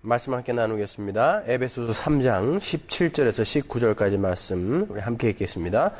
말씀 함께 나누겠습니다. 에베소서 3장 17절에서 19절까지 말씀 우리 함께 읽겠습니다.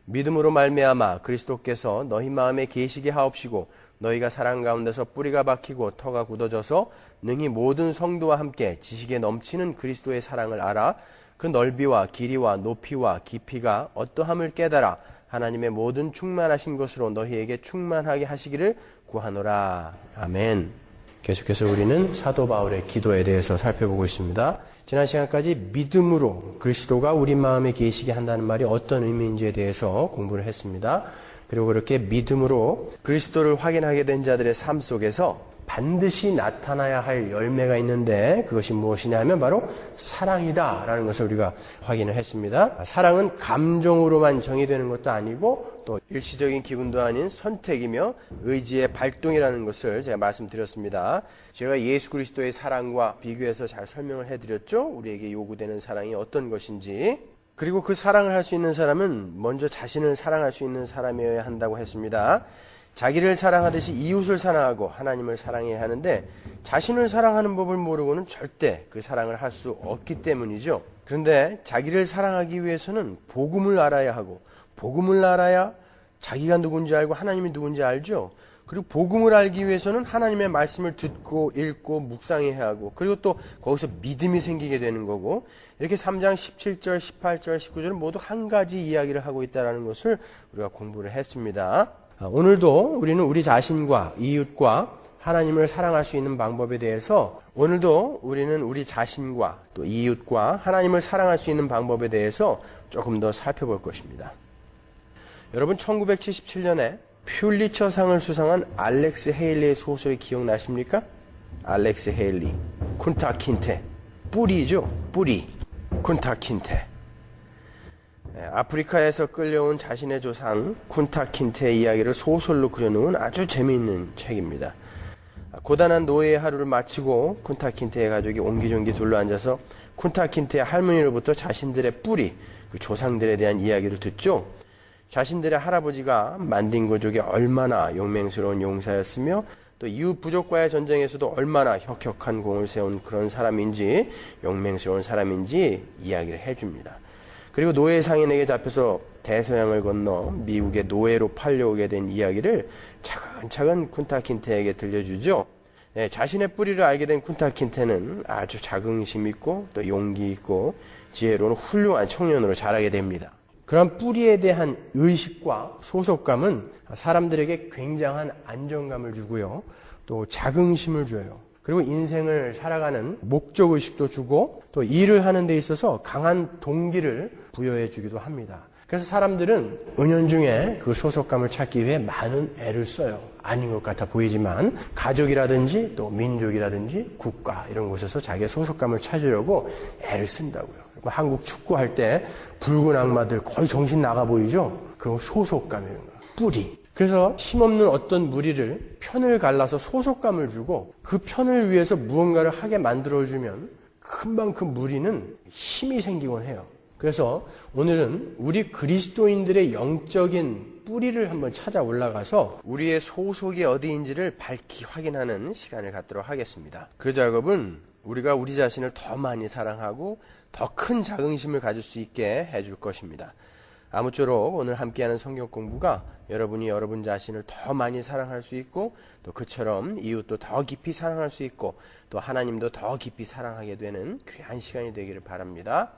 믿음으로 말미암아 그리스도께서 너희 마음에 계시게 하옵시고 너희가 사랑 가운데서 뿌리가 박히고 터가 굳어져서 능히 모든 성도와 함께 지식에 넘치는 그리스도의 사랑을 알아 그 넓이와 길이와 높이와 깊이가 어떠함을 깨달아 하나님의 모든 충만하신 것으로 너희에게 충만하게 하시기를 구하노라. 아멘. 계속해서 우리는 사도 바울의 기도에 대해서 살펴보고 있습니다. 지난 시간까지 믿음으로 그리스도가 우리 마음에 계시게 한다는 말이 어떤 의미인지에 대해서 공부를 했습니다. 그리고 그렇게 믿음으로 그리스도를 확인하게 된 자들의 삶 속에서 반드시 나타나야 할 열매가 있는데 그것이 무엇이냐 하면 바로 사랑이다라는 것을 우리가 확인을 했습니다. 사랑은 감정으로만 정의되는 것도 아니고 또 일시적인 기분도 아닌 선택이며 의지의 발동이라는 것을 제가 말씀드렸습니다. 제가 예수 그리스도의 사랑과 비교해서 잘 설명을 해드렸죠. 우리에게 요구되는 사랑이 어떤 것인지. 그리고 그 사랑을 할 수 있는 사람은 먼저 자신을 사랑할 수 있는 사람이어야 한다고 했습니다. 자기를 사랑하듯이 이웃을 사랑하고 하나님을 사랑해야 하는데 자신을 사랑하는 법을 모르고는 절대 그 사랑을 할 수 없기 때문이죠. 그런데 자기를 사랑하기 위해서는 복음을 알아야 하고 복음을 알아야 자기가 누군지 알고 하나님이 누군지 알죠. 그리고 복음을 알기 위해서는 하나님의 말씀을 듣고 읽고 묵상해야 하고 그리고 또 거기서 믿음이 생기게 되는 거고 이렇게 3장 17절, 18절, 19절은 모두 한 가지 이야기를 하고 있다는 것을 우리가 공부를 했습니다. 오늘도 우리는 우리 자신과 이웃과 하나님을 사랑할 수 있는 방법에 대해서 오늘도 우리는 우리 자신과 또 이웃과 하나님을 사랑할 수 있는 방법에 대해서 조금 더 살펴볼 것입니다. 여러분 1977년에 퓰리처상을 수상한 알렉스 헤일리의 소설이 기억나십니까? 알렉스 헤일리, 쿤타 킨테, 뿌리죠. 뿌리, 쿤타 킨테. 아프리카에서 끌려온 자신의 조상 쿤타 킨테의 이야기를 소설로 그려놓은 아주 재미있는 책입니다. 고단한 노예의 하루를 마치고 쿤타 킨테의 가족이 옹기종기 둘러앉아서 쿤타 킨테의 할머니로부터 자신들의 뿌리, 그 조상들에 대한 이야기를 듣죠. 자신들의 할아버지가 만딩고족이 얼마나 용맹스러운 용사였으며 또 이웃 부족과의 전쟁에서도 얼마나 혁혁한 공을 세운 그런 사람인지 용맹스러운 사람인지 이야기를 해줍니다. 그리고 노예 상인에게 잡혀서 대서양을 건너 미국의 노예로 팔려오게 된 이야기를 차근차근 쿤타 킨테에게 들려주죠. 자신의 뿌리를 알게 된 쿤타 킨테는 아주 자긍심 있고 또 용기 있고 지혜로운 훌륭한 청년으로 자라게 됩니다. 그런 뿌리에 대한 의식과 소속감은 사람들에게 굉장한 안정감을 주고요. 또 자긍심을 줘요. 그리고 인생을 살아가는 목적의식도 주고 또 일을 하는 데 있어서 강한 동기를 부여해 주기도 합니다. 그래서 사람들은 은연중에 그 소속감을 찾기 위해 많은 애를 써요. 아닌 것 같아 보이지만 가족이라든지 또 민족이라든지 국가 이런 곳에서 자기의 소속감을 찾으려고 애를 쓴다고요. 그리고 한국 축구할 때 붉은 악마들 거의 정신 나가 보이죠? 그런 소속감이에요. 뿌리. 그래서 힘없는 어떤 무리를 편을 갈라서 소속감을 주고 그 편을 위해서 무언가를 하게 만들어주면 금방 그 무리는 힘이 생기곤 해요. 그래서 오늘은 우리 그리스도인들의 영적인 뿌리를 한번 찾아 올라가서 우리의 소속이 어디인지를 밝히 확인하는 시간을 갖도록 하겠습니다. 그 작업은 우리가 우리 자신을 더 많이 사랑하고 더 큰 자긍심을 가질 수 있게 해줄 것입니다. 아무쪼록 오늘 함께하는 성경 공부가 여러분이 여러분 자신을 더 많이 사랑할 수 있고 또 그처럼 이웃도 더 깊이 사랑할 수 있고 또 하나님도 더 깊이 사랑하게 되는 귀한 시간이 되기를 바랍니다.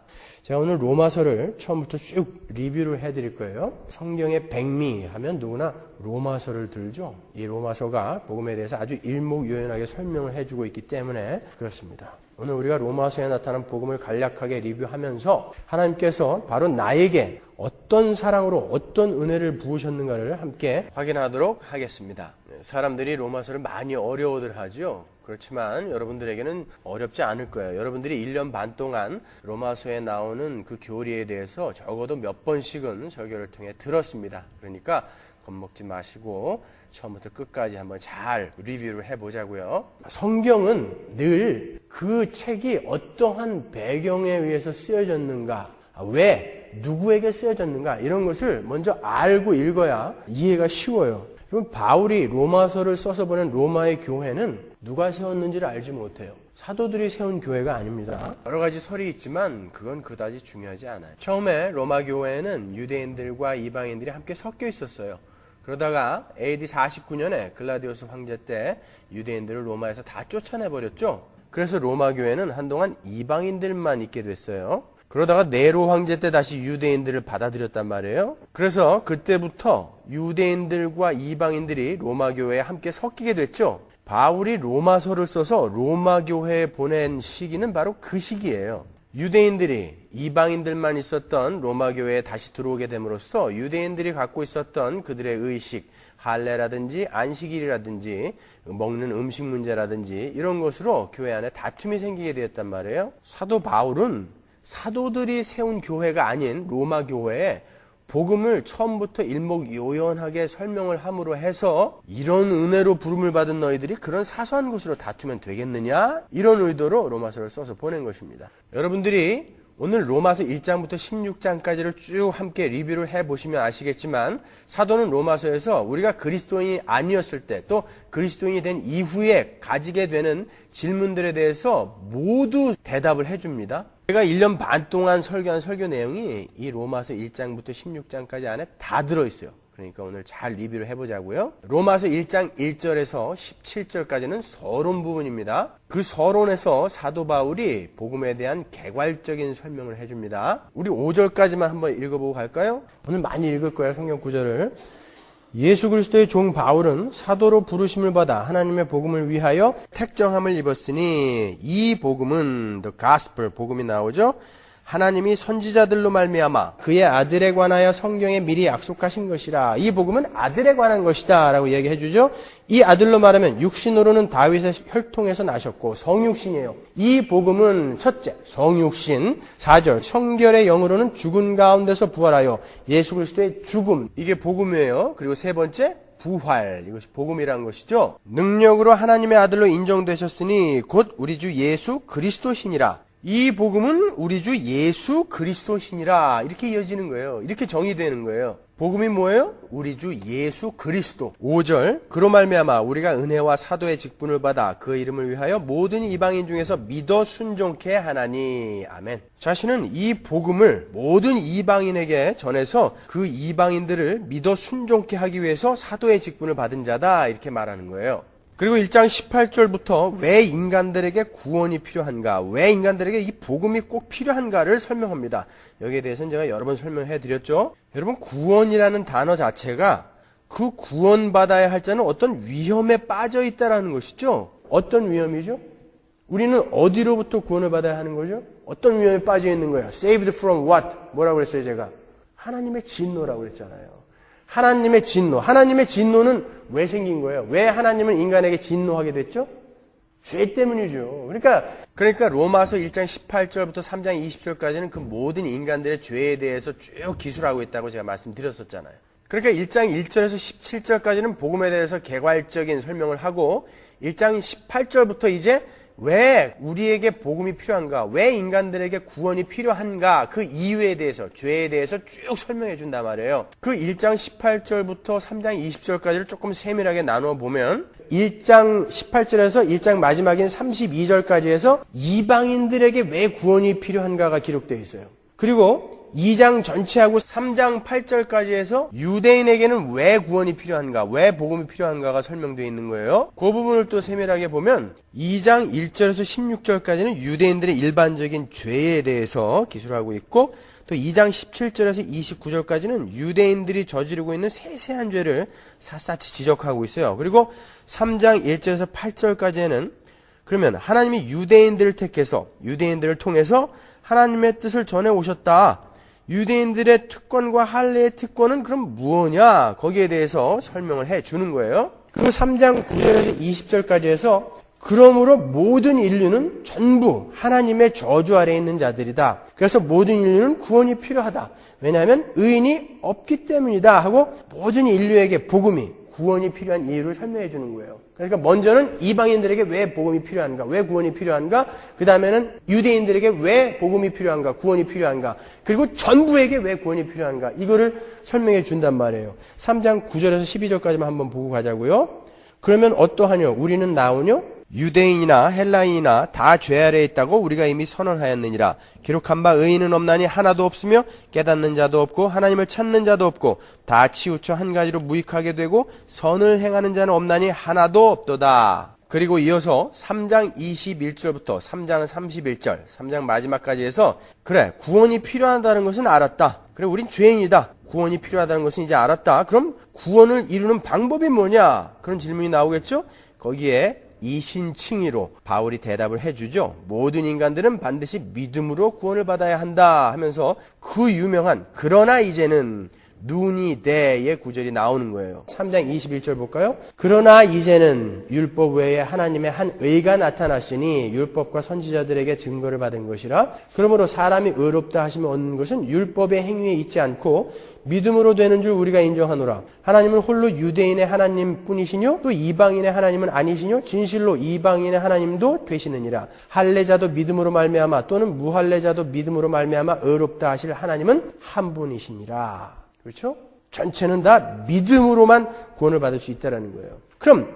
제가 오늘 로마서를 처음부터 쭉 리뷰를 해드릴 거예요. 성경의 백미하면 누구나 로마서를 들죠. 이 로마서가 복음에 대해서 아주 일목요연하게 설명을 해주고 있기 때문에 그렇습니다. 오늘 우리가 로마서에 나타난 복음을 간략하게 리뷰하면서 하나님께서 바로 나에게 어떤 사랑으로 어떤 은혜를 부으셨는가를 함께 확인하도록 하겠습니다. 사람들이 로마서를 많이 어려워들 하죠. 그렇지만 여러분들에게는 어렵지 않을 거예요. 여러분들이 1년 반 동안 로마서에 나오는 그 교리에 대해서 적어도 몇 번씩은 설교를 통해 들었습니다. 그러니까 겁먹지 마시고 처음부터 끝까지 한번 잘 리뷰를 해보자고요. 성경은 늘 그 책이 어떠한 배경에 의해서 쓰여졌는가, 왜, 누구에게 쓰여졌는가 이런 것을 먼저 알고 읽어야 이해가 쉬워요. 그럼 바울이 로마서를 써서 보낸 로마의 교회는 누가 세웠는지를 알지 못해요. 사도들이 세운 교회가 아닙니다. 여러 가지 설이 있지만 그건 그다지 중요하지 않아요. 처음에 로마 교회에는 유대인들과 이방인들이 함께 섞여 있었어요. 그러다가 AD 49년에 글라디오스 황제 때 유대인들을 로마에서 다 쫓아내버렸죠. 그래서 로마 교회는 한동안 이방인들만 있게 됐어요. 그러다가 네로 황제 때 다시 유대인들을 받아들였단 말이에요. 그래서 그때부터 유대인들과 이방인들이 로마 교회에 함께 섞이게 됐죠. 바울이 로마서를 써서 로마 교회에 보낸 시기는 바로 그 시기예요. 유대인들이 이방인들만 있었던 로마 교회에 다시 들어오게 됨으로써 유대인들이 갖고 있었던 그들의 의식, 할례라든지 안식일이라든지 먹는 음식 문제라든지 이런 것으로 교회 안에 다툼이 생기게 되었단 말이에요. 사도 바울은 사도들이 세운 교회가 아닌 로마 교회에 복음을 처음부터 일목요연하게 설명을 함으로 해서 이런 은혜로 부름을 받은 너희들이 그런 사소한 것으로 다투면 되겠느냐? 이런 의도로 로마서를 써서 보낸 것입니다. 여러분들이 오늘 로마서 1장부터 16장까지를 쭉 함께 리뷰를 해보시면 아시겠지만 사도는 로마서에서 우리가 그리스도인이 아니었을 때 또 그리스도인이 된 이후에 가지게 되는 질문들에 대해서 모두 대답을 해줍니다. 제가 1년 반 동안 설교한 설교 내용이 이 로마서 1장부터 16장까지 안에 다 들어있어요. 그러니까 오늘 잘 리뷰를 해보자고요. 로마서 1장 1절에서 17절까지는 서론 부분입니다. 그 서론에서 사도 바울이 복음에 대한 개괄적인 설명을 해줍니다. 우리 5절까지만 한번 읽어보고 갈까요? 오늘 많이 읽을 거예요, 성경 구절을. 예수 그리스도의 종 바울은 사도로 부르심을 받아 하나님의 복음을 위하여 택정함을 입었으니 이 복음은 the gospel 복음이 나오죠. 하나님이 선지자들로 말미암아 그의 아들에 관하여 성경에 미리 약속하신 것이라. 이 복음은 아들에 관한 것이다 라고 얘기해 주죠. 이 아들로 말하면 육신으로는 다윗의 혈통에서 나셨고 성육신이에요. 이 복음은 첫째 성육신. 4절 성결의 영으로는 죽은 가운데서 부활하여 예수 그리스도의 죽음. 이게 복음이에요. 그리고 세 번째 부활. 이것이 복음이라는 것이죠. 능력으로 하나님의 아들로 인정되셨으니 곧 우리 주 예수 그리스도시니라. 이 복음은 우리 주 예수 그리스도시니라. 이렇게 이어지는 거예요. 이렇게 정의되는 거예요. 복음이 뭐예요? 우리 주 예수 그리스도. 5절 그로 말미암아 우리가 은혜와 사도의 직분을 받아 그 이름을 위하여 모든 이방인 중에서 믿어 순종케 하나니. 아멘. 자신은 이 복음을 모든 이방인에게 전해서 그 이방인들을 믿어 순종케 하기 위해서 사도의 직분을 받은 자다. 이렇게 말하는 거예요. 그리고 1장 18절부터 왜 인간들에게 구원이 필요한가, 왜 인간들에게 이 복음이 꼭 필요한가를 설명합니다. 여기에 대해서는 제가 여러 번 설명해 드렸죠. 여러분, 구원이라는 단어 자체가 그 구원받아야 할 자는 어떤 위험에 빠져 있다라는 것이죠. 어떤 위험이죠? 우리는 어디로부터 구원을 받아야 하는 거죠? 어떤 위험에 빠져 있는 거예요? Saved from what? 뭐라고 그랬어요, 제가? 하나님의 진노라고 그랬잖아요. 하나님의 진노. 하나님의 진노는 왜 생긴 거예요? 왜 하나님은 인간에게 진노하게 됐죠? 죄 때문이죠. 그러니까 로마서 1장 18절부터 3장 20절까지는 그 모든 인간들의 죄에 대해서 쭉 기술하고 있다고 제가 말씀드렸었잖아요. 그러니까 1장 1절에서 17절까지는 복음에 대해서 개괄적인 설명을 하고 1장 18절부터 이제 왜 우리에게 복음이 필요한가, 왜 인간들에게 구원이 필요한가, 그 이유에 대해서, 죄에 대해서 쭉 설명해 준단 말이에요. 그 1장 18절부터 3장 20절까지를 조금 세밀하게 나누어 보면 1장 18절에서 1장 마지막인 32절까지 해서 이방인들에게 왜 구원이 필요한가가 기록되어 있어요. 그리고 2장 전체하고 3장 8절까지 해서 유대인에게는 왜 구원이 필요한가, 왜 복음이 필요한가가 설명되어 있는 거예요. 그 부분을 또 세밀하게 보면 2장 1절에서 16절까지는 유대인들의 일반적인 죄에 대해서 기술하고 있고, 또 2장 17절에서 29절까지는 유대인들이 저지르고 있는 세세한 죄를 샅샅이 지적하고 있어요. 그리고 3장 1절에서 8절까지는 그러면 하나님이 유대인들을 택해서 유대인들을 통해서 하나님의 뜻을 전해 오셨다. 유대인들의 특권과 할례의 특권은 그럼 무엇이냐? 거기에 대해서 설명을 해 주는 거예요. 그리고 3장 9절에서 20절까지 해서 그러므로 모든 인류는 전부 하나님의 저주 아래에 있는 자들이다. 그래서 모든 인류는 구원이 필요하다. 왜냐하면 의인이 없기 때문이다 하고 모든 인류에게 복음이, 구원이 필요한 이유를 설명해 주는 거예요. 그러니까 먼저는 이방인들에게 왜 복음이 필요한가, 왜 구원이 필요한가, 그 다음에는 유대인들에게 왜 복음이 필요한가, 구원이 필요한가, 그리고 전부에게 왜 구원이 필요한가, 이거를 설명해 준단 말이에요. 3장 9절에서 12절까지만 한번 보고 가자고요. 그러면 어떠하뇨? 우리는 나오뇨? 유대인이나 헬라인이나 다 죄 아래에 있다고 우리가 이미 선언하였느니라. 기록한 바 의인은 없나니 하나도 없으며 깨닫는 자도 없고 하나님을 찾는 자도 없고 다 치우쳐 한 가지로 무익하게 되고 선을 행하는 자는 없나니 하나도 없도다. 그리고 이어서 3장 21절부터 3장 31절, 3장 마지막까지 해서 그래, 구원이 필요하다는 것은 알았다. 그래, 우린 죄인이다. 구원이 필요하다는 것은 이제 알았다. 그럼 구원을 이루는 방법이 뭐냐? 그런 질문이 나오겠죠? 거기에 이신칭의로 바울이 대답을 해주죠. 모든 인간들은 반드시 믿음으로 구원을 받아야 한다 하면서 그 유명한 그러나 이제는 눈이 대의 구절이 나오는 거예요. 3장 21절 볼까요? 그러나 이제는 율법 외에 하나님의 한 의가 나타났으니 율법과 선지자들에게 증거를 받은 것이라. 그러므로 사람이 의롭다 하시면 얻는 것은 율법의 행위에 있지 않고 믿음으로 되는 줄 우리가 인정하노라. 하나님은 홀로 유대인의 하나님 뿐이시뇨 또 이방인의 하나님은 아니시뇨 진실로 이방인의 하나님도 되시느니라. 할례자도 믿음으로 말미암아 또는 무할례자도 믿음으로 말미암아 의롭다 하실 하나님은 한 분이시니라. 그렇죠? 전체는 다 믿음으로만 구원을 받을 수 있다는 거예요. 그럼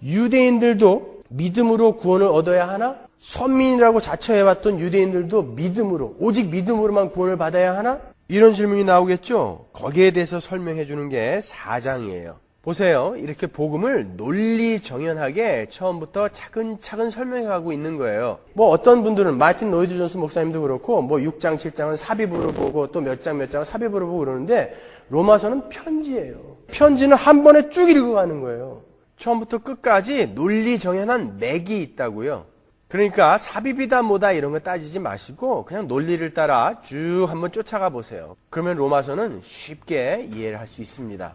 유대인들도 믿음으로 구원을 얻어야 하나? 선민이라고 자처해왔던 유대인들도 믿음으로, 오직 믿음으로만 구원을 받아야 하나? 이런 질문이 나오겠죠? 거기에 대해서 설명해 주는 게 4장이에요. 보세요. 이렇게 복음을 논리정연하게 처음부터 차근차근 설명해 가고 있는 거예요. 뭐 어떤 분들은 마틴 로이드 존스 목사님도 그렇고 뭐 6장, 7장은 삽입으로 보고 또 몇 장은 삽입으로 보고 그러는데 로마서는 편지예요. 편지는 한 번에 쭉 읽어가는 거예요. 처음부터 끝까지 논리정연한 맥이 있다고요. 그러니까 삽입이다 뭐다 이런 거 따지지 마시고 그냥 논리를 따라 쭉 한번 쫓아가 보세요. 그러면 로마서는 쉽게 이해를 할 수 있습니다.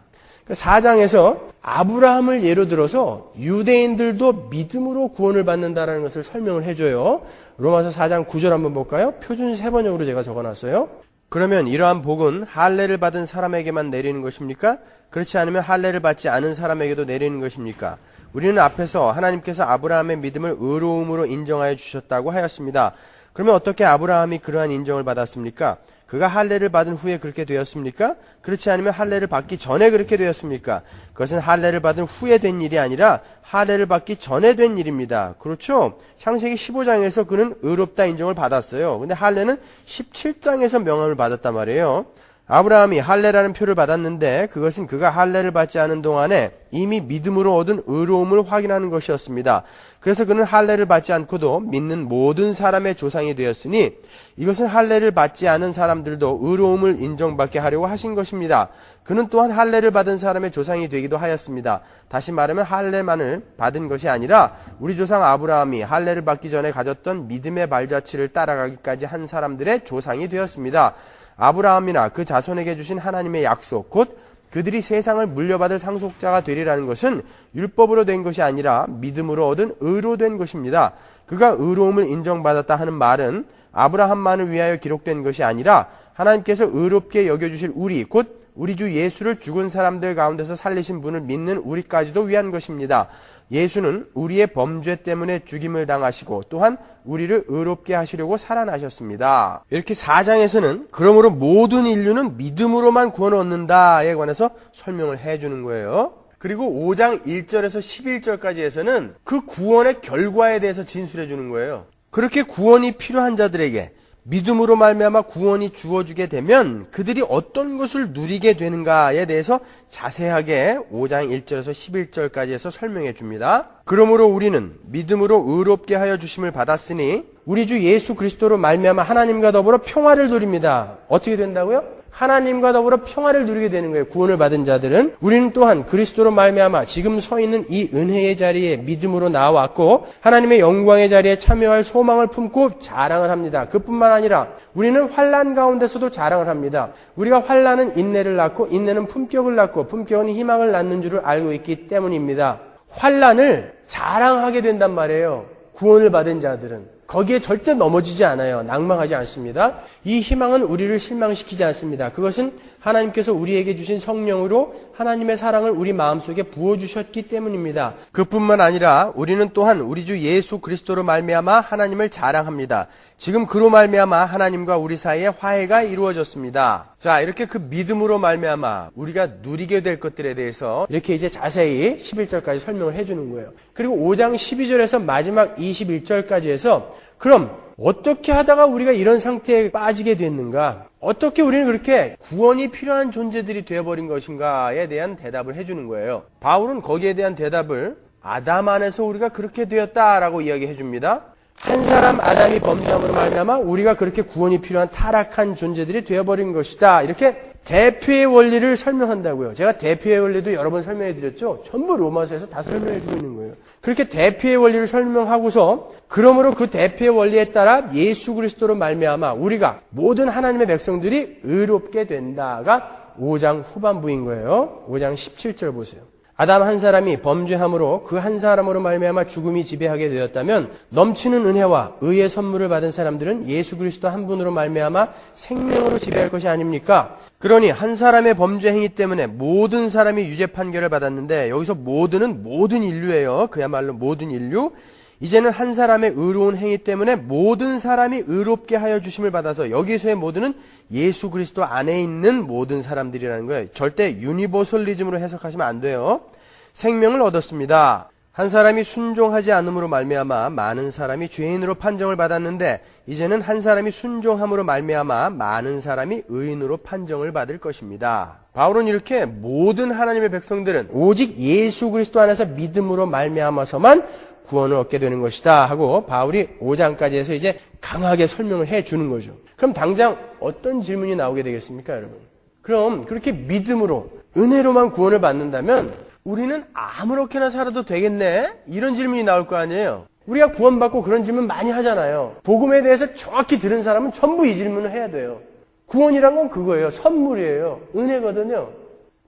4장에서 아브라함을 예로 들어서 유대인들도 믿음으로 구원을 받는다는 것을 설명을 해줘요. 로마서 4장 9절 한번 볼까요? 표준 3번역으로 제가 적어놨어요. 그러면 이러한 복은 할례를 받은 사람에게만 내리는 것입니까? 그렇지 않으면 할례를 받지 않은 사람에게도 내리는 것입니까? 우리는 앞에서 하나님께서 아브라함의 믿음을 의로움으로 인정하여 주셨다고 하였습니다. 그러면 어떻게 아브라함이 그러한 인정을 받았습니까? 그가 할례를 받은 후에 그렇게 되었습니까? 그렇지 않으면 할례를 받기 전에 그렇게 되었습니까? 그것은 할례를 받은 후에 된 일이 아니라 할례를 받기 전에 된 일입니다. 그렇죠? 창세기 15장에서 그는 의롭다 인정을 받았어요. 근데 할례는 17장에서 명함을 받았단 말이에요. 아브라함이 할례라는 표를 받았는데 그것은 그가 할례를 받지 않은 동안에 이미 믿음으로 얻은 의로움을 확인하는 것이었습니다. 그래서 그는 할례를 받지 않고도 믿는 모든 사람의 조상이 되었으니 이것은 할례를 받지 않은 사람들도 의로움을 인정받게 하려고 하신 것입니다. 그는 또한 할례를 받은 사람의 조상이 되기도 하였습니다. 다시 말하면 할례만을 받은 것이 아니라 우리 조상 아브라함이 할례를 받기 전에 가졌던 믿음의 발자취를 따라가기까지 한 사람들의 조상이 되었습니다. 아브라함이나 그 자손에게 주신 하나님의 약속, 곧 그들이 세상을 물려받을 상속자가 되리라는 것은 율법으로 된 것이 아니라 믿음으로 얻은 의로 된 것입니다. 그가 의로움을 인정받았다 하는 말은 아브라함만을 위하여 기록된 것이 아니라 하나님께서 의롭게 여겨주실 우리, 곧 우리 주 예수를 죽은 사람들 가운데서 살리신 분을 믿는 우리까지도 위한 것입니다. 예수는 우리의 범죄 때문에 죽임을 당하시고 또한 우리를 의롭게 하시려고 살아나셨습니다. 이렇게 4장에서는 그러므로 모든 인류는 믿음으로만 구원을 얻는다에 관해서 설명을 해주는 거예요. 그리고 5장 1절에서 11절까지 해서는 그 구원의 결과에 대해서 진술해 주는 거예요. 그렇게 구원이 필요한 자들에게 믿음으로 말미암아 구원이 주어지게 되면 그들이 어떤 것을 누리게 되는가에 대해서 자세하게 5장 1절에서 11절까지 해서 설명해 줍니다. 그러므로 우리는 믿음으로 의롭게 하여 주심을 받았으니 우리 주 예수 그리스도로 말미암아 하나님과 더불어 평화를 누립니다. 어떻게 된다고요? 하나님과 더불어 평화를 누리게 되는 거예요. 구원을 받은 자들은. 우리는 또한 그리스도로 말미암아 지금 서 있는 이 은혜의 자리에 믿음으로 나왔고 하나님의 영광의 자리에 참여할 소망을 품고 자랑을 합니다. 그뿐만 아니라 우리는 환난 가운데서도 자랑을 합니다. 우리가 환난은 인내를 낳고 인내는 품격을 낳고 품격은 희망을 낳는 줄을 알고 있기 때문입니다. 환난을 자랑하게 된단 말이에요. 구원을 받은 자들은. 거기에 절대 넘어지지 않아요. 낭망하지 않습니다. 이 희망은 우리를 실망시키지 않습니다. 그것은 하나님께서 우리에게 주신 성령으로 하나님의 사랑을 우리 마음속에 부어주셨기 때문입니다. 그뿐만 아니라 우리는 또한 우리 주 예수 그리스도로 말미암아 하나님을 자랑합니다. 지금 그로 말미암아 하나님과 우리 사이에 화해가 이루어졌습니다. 자, 이렇게 그 믿음으로 말미암아 우리가 누리게 될 것들에 대해서 이렇게 이제 자세히 11절까지 설명을 해주는 거예요. 그리고 5장 12절에서 마지막 21절까지 해서 그럼 어떻게 하다가 우리가 이런 상태에 빠지게 됐는가? 어떻게 우리는 그렇게 구원이 필요한 존재들이 되어버린 것인가에 대한 대답을 해주는 거예요. 바울은 거기에 대한 대답을 아담 안에서 우리가 그렇게 되었다라고 이야기해 줍니다. 한 사람 아담이 범죄함으로 말미암아 우리가 그렇게 구원이 필요한 타락한 존재들이 되어버린 것이다. 이렇게 대표의 원리를 설명한다고요. 제가 대표의 원리도 여러 번 설명해 드렸죠. 전부 로마서에서 다 설명해 주고 있는 거예요. 그렇게 대표의 원리를 설명하고서 그러므로 그 대표의 원리에 따라 예수 그리스도로 말미암아 우리가 모든 하나님의 백성들이 의롭게 된다가 5장 후반부인 거예요. 5장 17절 보세요. 아담 한 사람이 범죄함으로 그 한 사람으로 말미암아 죽음이 지배하게 되었다면 넘치는 은혜와 의의 선물을 받은 사람들은 예수 그리스도 한 분으로 말미암아 생명으로 지배할 것이 아닙니까? 그러니 한 사람의 범죄 행위 때문에 모든 사람이 유죄 판결을 받았는데 여기서 모든은 모든 인류예요. 그야말로 모든 인류. 이제는 한 사람의 의로운 행위 때문에 모든 사람이 의롭게 하여 주심을 받아서 여기서의 모든은 예수 그리스도 안에 있는 모든 사람들이라는 거예요. 절대 유니버설리즘으로 해석하시면 안 돼요. 생명을 얻었습니다. 한 사람이 순종하지 않음으로 말미암아 많은 사람이 죄인으로 판정을 받았는데 이제는 한 사람이 순종함으로 말미암아 많은 사람이 의인으로 판정을 받을 것입니다. 바울은 이렇게 모든 하나님의 백성들은 오직 예수 그리스도 안에서 믿음으로 말미암아서만 구원을 얻게 되는 것이다 하고 바울이 5장까지 해서 이제 강하게 설명을 해 주는 거죠. 그럼 당장 어떤 질문이 나오게 되겠습니까, 여러분? 그럼 그렇게 믿음으로 은혜로만 구원을 받는다면 우리는 아무렇게나 살아도 되겠네? 이런 질문이 나올 거 아니에요. 우리가 구원받고 그런 질문 많이 하잖아요. 복음에 대해서 정확히 들은 사람은 전부 이 질문을 해야 돼요. 구원이란 건 그거예요. 선물이에요. 은혜거든요.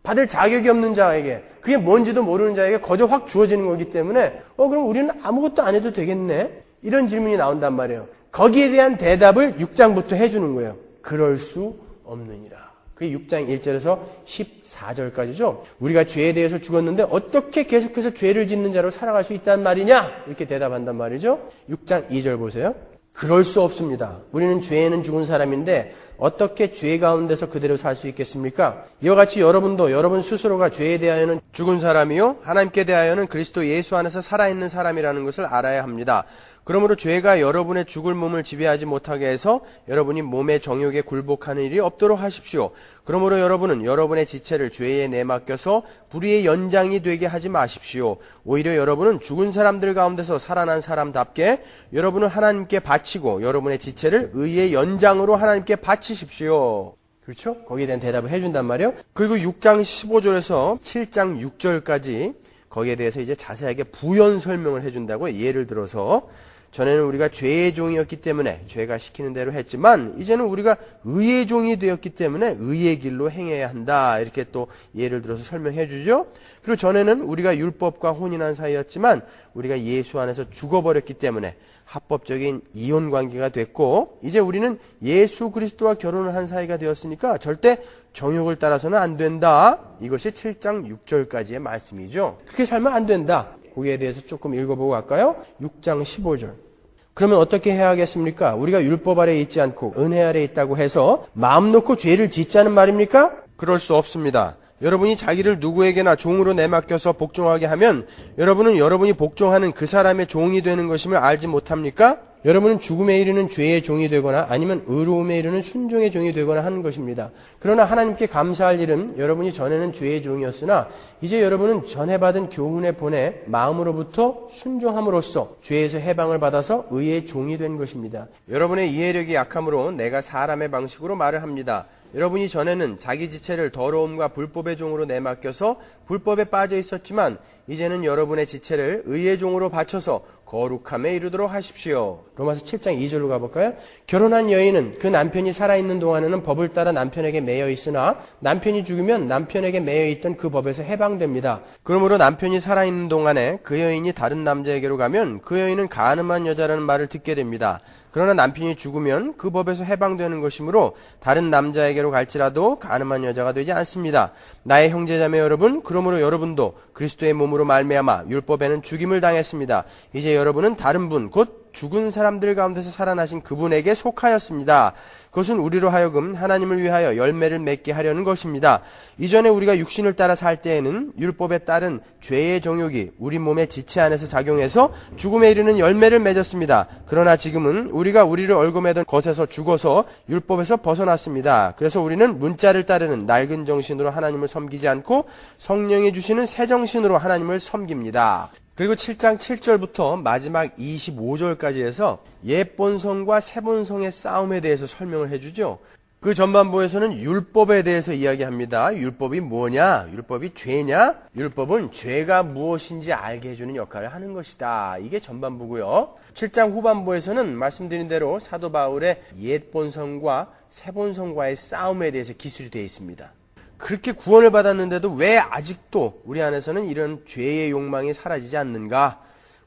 받을 자격이 없는 자에게, 그게 뭔지도 모르는 자에게 거저 확 주어지는 거기 때문에 그럼 우리는 아무것도 안 해도 되겠네? 이런 질문이 나온단 말이에요. 거기에 대한 대답을 6장부터 해주는 거예요. 그럴 수 없느니라. 그게 6장 1절에서 14절까지죠. 우리가 죄에 대해서 죽었는데 어떻게 계속해서 죄를 짓는 자로 살아갈 수 있단 말이냐? 이렇게 대답한단 말이죠. 6장 2절 보세요. 그럴 수 없습니다. 우리는 죄에는 죽은 사람인데 어떻게 죄 가운데서 그대로 살 수 있겠습니까? 이와 같이 여러분도 여러분 스스로가 죄에 대하여는 죽은 사람이요 하나님께 대하여는 그리스도 예수 안에서 살아있는 사람이라는 것을 알아야 합니다. 그러므로 죄가 여러분의 죽을 몸을 지배하지 못하게 해서 여러분이 몸의 정욕에 굴복하는 일이 없도록 하십시오. 그러므로 여러분은 여러분의 지체를 죄에 내맡겨서 불의의 연장이 되게 하지 마십시오. 오히려 여러분은 죽은 사람들 가운데서 살아난 사람답게 여러분은 하나님께 바치고 여러분의 지체를 의의 연장으로 하나님께 바치십시오. 그렇죠? 거기에 대한 대답을 해준단 말이에요. 그리고 6장 15절에서 7장 6절까지 거기에 대해서 이제 자세하게 부연 설명을 해준다고 예를 들어서 전에는 우리가 죄의 종이었기 때문에 죄가 시키는 대로 했지만 이제는 우리가 의의 종이 되었기 때문에 의의 길로 행해야 한다. 이렇게 또 예를 들어서 설명해 주죠. 그리고 전에는 우리가 율법과 혼인한 사이였지만 우리가 예수 안에서 죽어버렸기 때문에 합법적인 이혼 관계가 됐고 이제 우리는 예수 그리스도와 결혼을 한 사이가 되었으니까 절대 정욕을 따라서는 안 된다. 이것이 7장 6절까지의 말씀이죠. 그렇게 살면 안 된다. 거기에 대해서 조금 읽어보고 갈까요? 6장 15절. 그러면 어떻게 해야 하겠습니까? 우리가 율법 아래에 있지 않고 은혜 아래에 있다고 해서 마음 놓고 죄를 짓자는 말입니까? 그럴 수 없습니다. 여러분이 자기를 누구에게나 종으로 내맡겨서 복종하게 하면 여러분은 여러분이 복종하는 그 사람의 종이 되는 것임을 알지 못합니까? 여러분은 죽음에 이르는 죄의 종이 되거나 아니면 의로움에 이르는 순종의 종이 되거나 하는 것입니다. 그러나 하나님께 감사할 일은 여러분이 전에는 죄의 종이었으나 이제 여러분은 전에 받은 교훈에 본해 마음으로부터 순종함으로써 죄에서 해방을 받아서 의의 종이 된 것입니다. 여러분의 이해력이 약함으로 내가 사람의 방식으로 말을 합니다. 여러분이 전에는 자기 지체를 더러움과 불법의 종으로 내맡겨서 불법에 빠져 있었지만 이제는 여러분의 지체를 의의 종으로 바쳐서 거룩함에 이르도록 하십시오. 로마서 7장 2절로 가볼까요? 결혼한 여인은 그 남편이 살아있는 동안에는 법을 따라 남편에게 매여 있으나 남편이 죽으면 남편에게 매여 있던 그 법에서 해방됩니다. 그러므로 남편이 살아있는 동안에 그 여인이 다른 남자에게로 가면 그 여인은 간음한 여자라는 말을 듣게 됩니다. 그러나 남편이 죽으면 그 법에서 해방되는 것이므로 다른 남자에게로 갈지라도 간음한 여자가 되지 않습니다. 나의 형제자매 여러분, 그러므로 여러분도 그리스도의 몸으로 말미암아 율법에는 죽임을 당했습니다. 이제 여러분은 다른 분, 곧 죽은 사람들 가운데서 살아나신 그분에게 속하였습니다. 그것은 우리로 하여금 하나님을 위하여 열매를 맺게 하려는 것입니다. 이전에 우리가 육신을 따라 살 때에는 율법에 따른 죄의 정욕이 우리 몸의 지체 안에서 작용해서 죽음에 이르는 열매를 맺었습니다. 그러나 지금은 우리가 우리를 얽어매던 것에서 죽어서 율법에서 벗어났습니다. 그래서 우리는 문자를 따르는 낡은 정신으로 하나님을 섬기지 않고 성령이 주시는 새 정신으로 하나님을 섬깁니다. 그리고 7장 7절부터 마지막 25절까지 해서 옛본성과 새본성의 싸움에 대해서 설명을 해주죠. 그 전반부에서는 율법에 대해서 이야기합니다. 율법이 뭐냐? 율법이 죄냐? 율법은 죄가 무엇인지 알게 해주는 역할을 하는 것이다. 이게 전반부고요. 7장 후반부에서는 말씀드린 대로 사도 바울의 옛본성과 새본성과의 싸움에 대해서 기술이 되어 있습니다. 그렇게 구원을 받았는데도 왜 아직도 우리 안에서는 이런 죄의 욕망이 사라지지 않는가?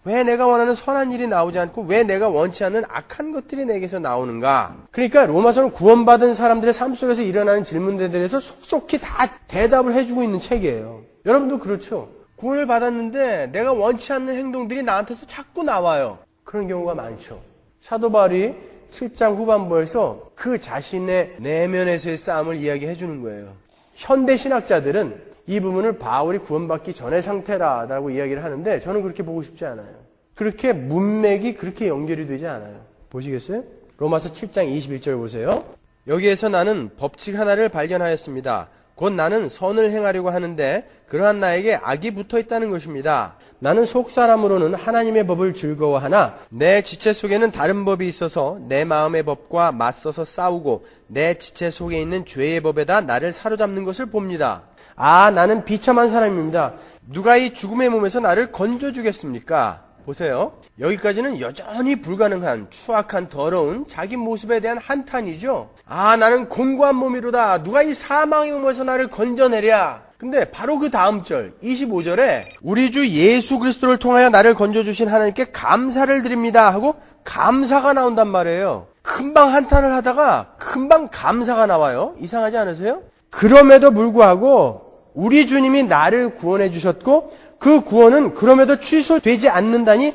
왜 내가 원하는 선한 일이 나오지 않고 왜 내가 원치 않는 악한 것들이 내게서 나오는가? 그러니까 로마서는 구원받은 사람들의 삶 속에서 일어나는 질문들에 대해서 속속히 다 대답을 해주고 있는 책이에요. 여러분도 그렇죠? 구원을 받았는데 내가 원치 않는 행동들이 나한테서 자꾸 나와요. 그런 경우가 많죠. 사도 바울이 7장 후반부에서 그 자신의 내면에서의 싸움을 이야기해 주는 거예요. 현대 신학자들은 이 부분을 바울이 구원받기 전의 상태라고 이야기를 하는데 저는 그렇게 보고 싶지 않아요. 그렇게 문맥이 그렇게 연결이 되지 않아요. 보시겠어요? 로마서 7장 21절 보세요. 여기에서 나는 법칙 하나를 발견하였습니다. 곧 나는 선을 행하려고 하는데 그러한 나에게 악이 붙어 있다는 것입니다. 나는 속사람으로는 하나님의 법을 즐거워하나 내 지체 속에는 다른 법이 있어서 내 마음의 법과 맞서서 싸우고 내 지체 속에 있는 죄의 법에다 나를 사로잡는 것을 봅니다. 나는 비참한 사람입니다. 누가 이 죽음의 몸에서 나를 건져주겠습니까? 보세요. 여기까지는 여전히 불가능한 추악한 더러운 자기 모습에 대한 한탄이죠. 나는 곤고한 몸이로다. 누가 이 사망의 몸에서 나를 건져내랴. 근데 바로 그 다음 절 25절에 우리 주 예수 그리스도를 통하여 나를 건져주신 하나님께 감사를 드립니다 하고 감사가 나온단 말이에요. 금방 한탄을 하다가 금방 감사가 나와요. 이상하지 않으세요? 그럼에도 불구하고 우리 주님이 나를 구원해 주셨고 그 구원은 그럼에도 취소되지 않는다니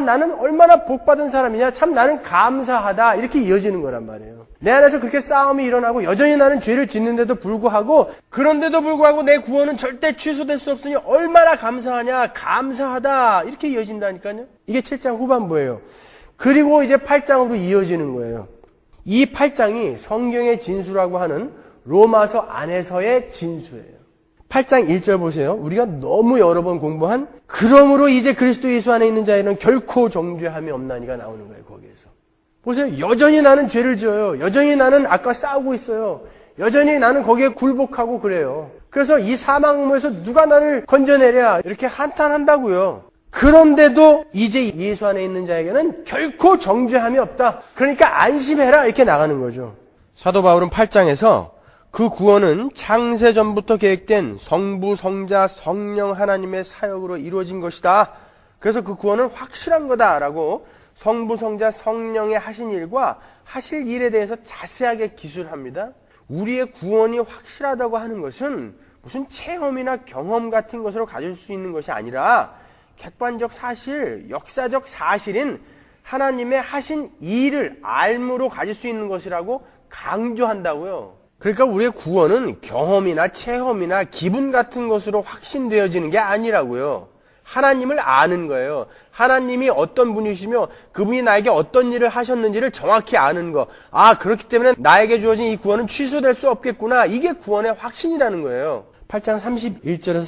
나는 얼마나 복받은 사람이냐, 참 나는 감사하다, 이렇게 이어지는 거란 말이에요. 내 안에서 그렇게 싸움이 일어나고 여전히 나는 죄를 짓는데도 불구하고 그런데도 불구하고 내 구원은 절대 취소될 수 없으니 얼마나 감사하냐, 감사하다, 이렇게 이어진다니까요. 이게 7장 후반부예요. 그리고 이제 8장으로 이어지는 거예요. 이 8장이 성경의 진수라고 하는 로마서 안에서의 진수예요. 8장 1절 보세요. 우리가 너무 여러 번 공부한 그러므로 이제 그리스도 예수 안에 있는 자에는 결코 정죄함이 없나니가 나오는 거예요. 거기에서 보세요. 여전히 나는 죄를 지어요. 여전히 나는 악과 싸우고 있어요. 여전히 나는 거기에 굴복하고 그래요. 그래서 이 사망에서 누가 나를 건져내랴 이렇게 한탄한다고요. 그런데도 이제 예수 안에 있는 자에게는 결코 정죄함이 없다. 그러니까 안심해라, 이렇게 나가는 거죠. 사도 바울은 8장에서 그 구원은 창세 전부터 계획된 성부, 성자, 성령 하나님의 사역으로 이루어진 것이다. 그래서 그 구원은 확실한 거다라고 성부, 성자, 성령의 하신 일과 하실 일에 대해서 자세하게 기술합니다. 우리의 구원이 확실하다고 하는 것은 무슨 체험이나 경험 같은 것으로 가질 수 있는 것이 아니라 객관적 사실, 역사적 사실인 하나님의 하신 일을 알므로 가질 수 있는 것이라고 강조한다고요. 그러니까 우리의 구원은 경험이나 체험이나 기분 같은 것으로 확신되어지는 게 아니라고요. 하나님을 아는 거예요. 하나님이 어떤 분이시며 그분이 나에게 어떤 일을 하셨는지를 정확히 아는 거. 그렇기 때문에 나에게 주어진 이 구원은 취소될 수 없겠구나. 이게 구원의 확신이라는 거예요. 8장 31절에서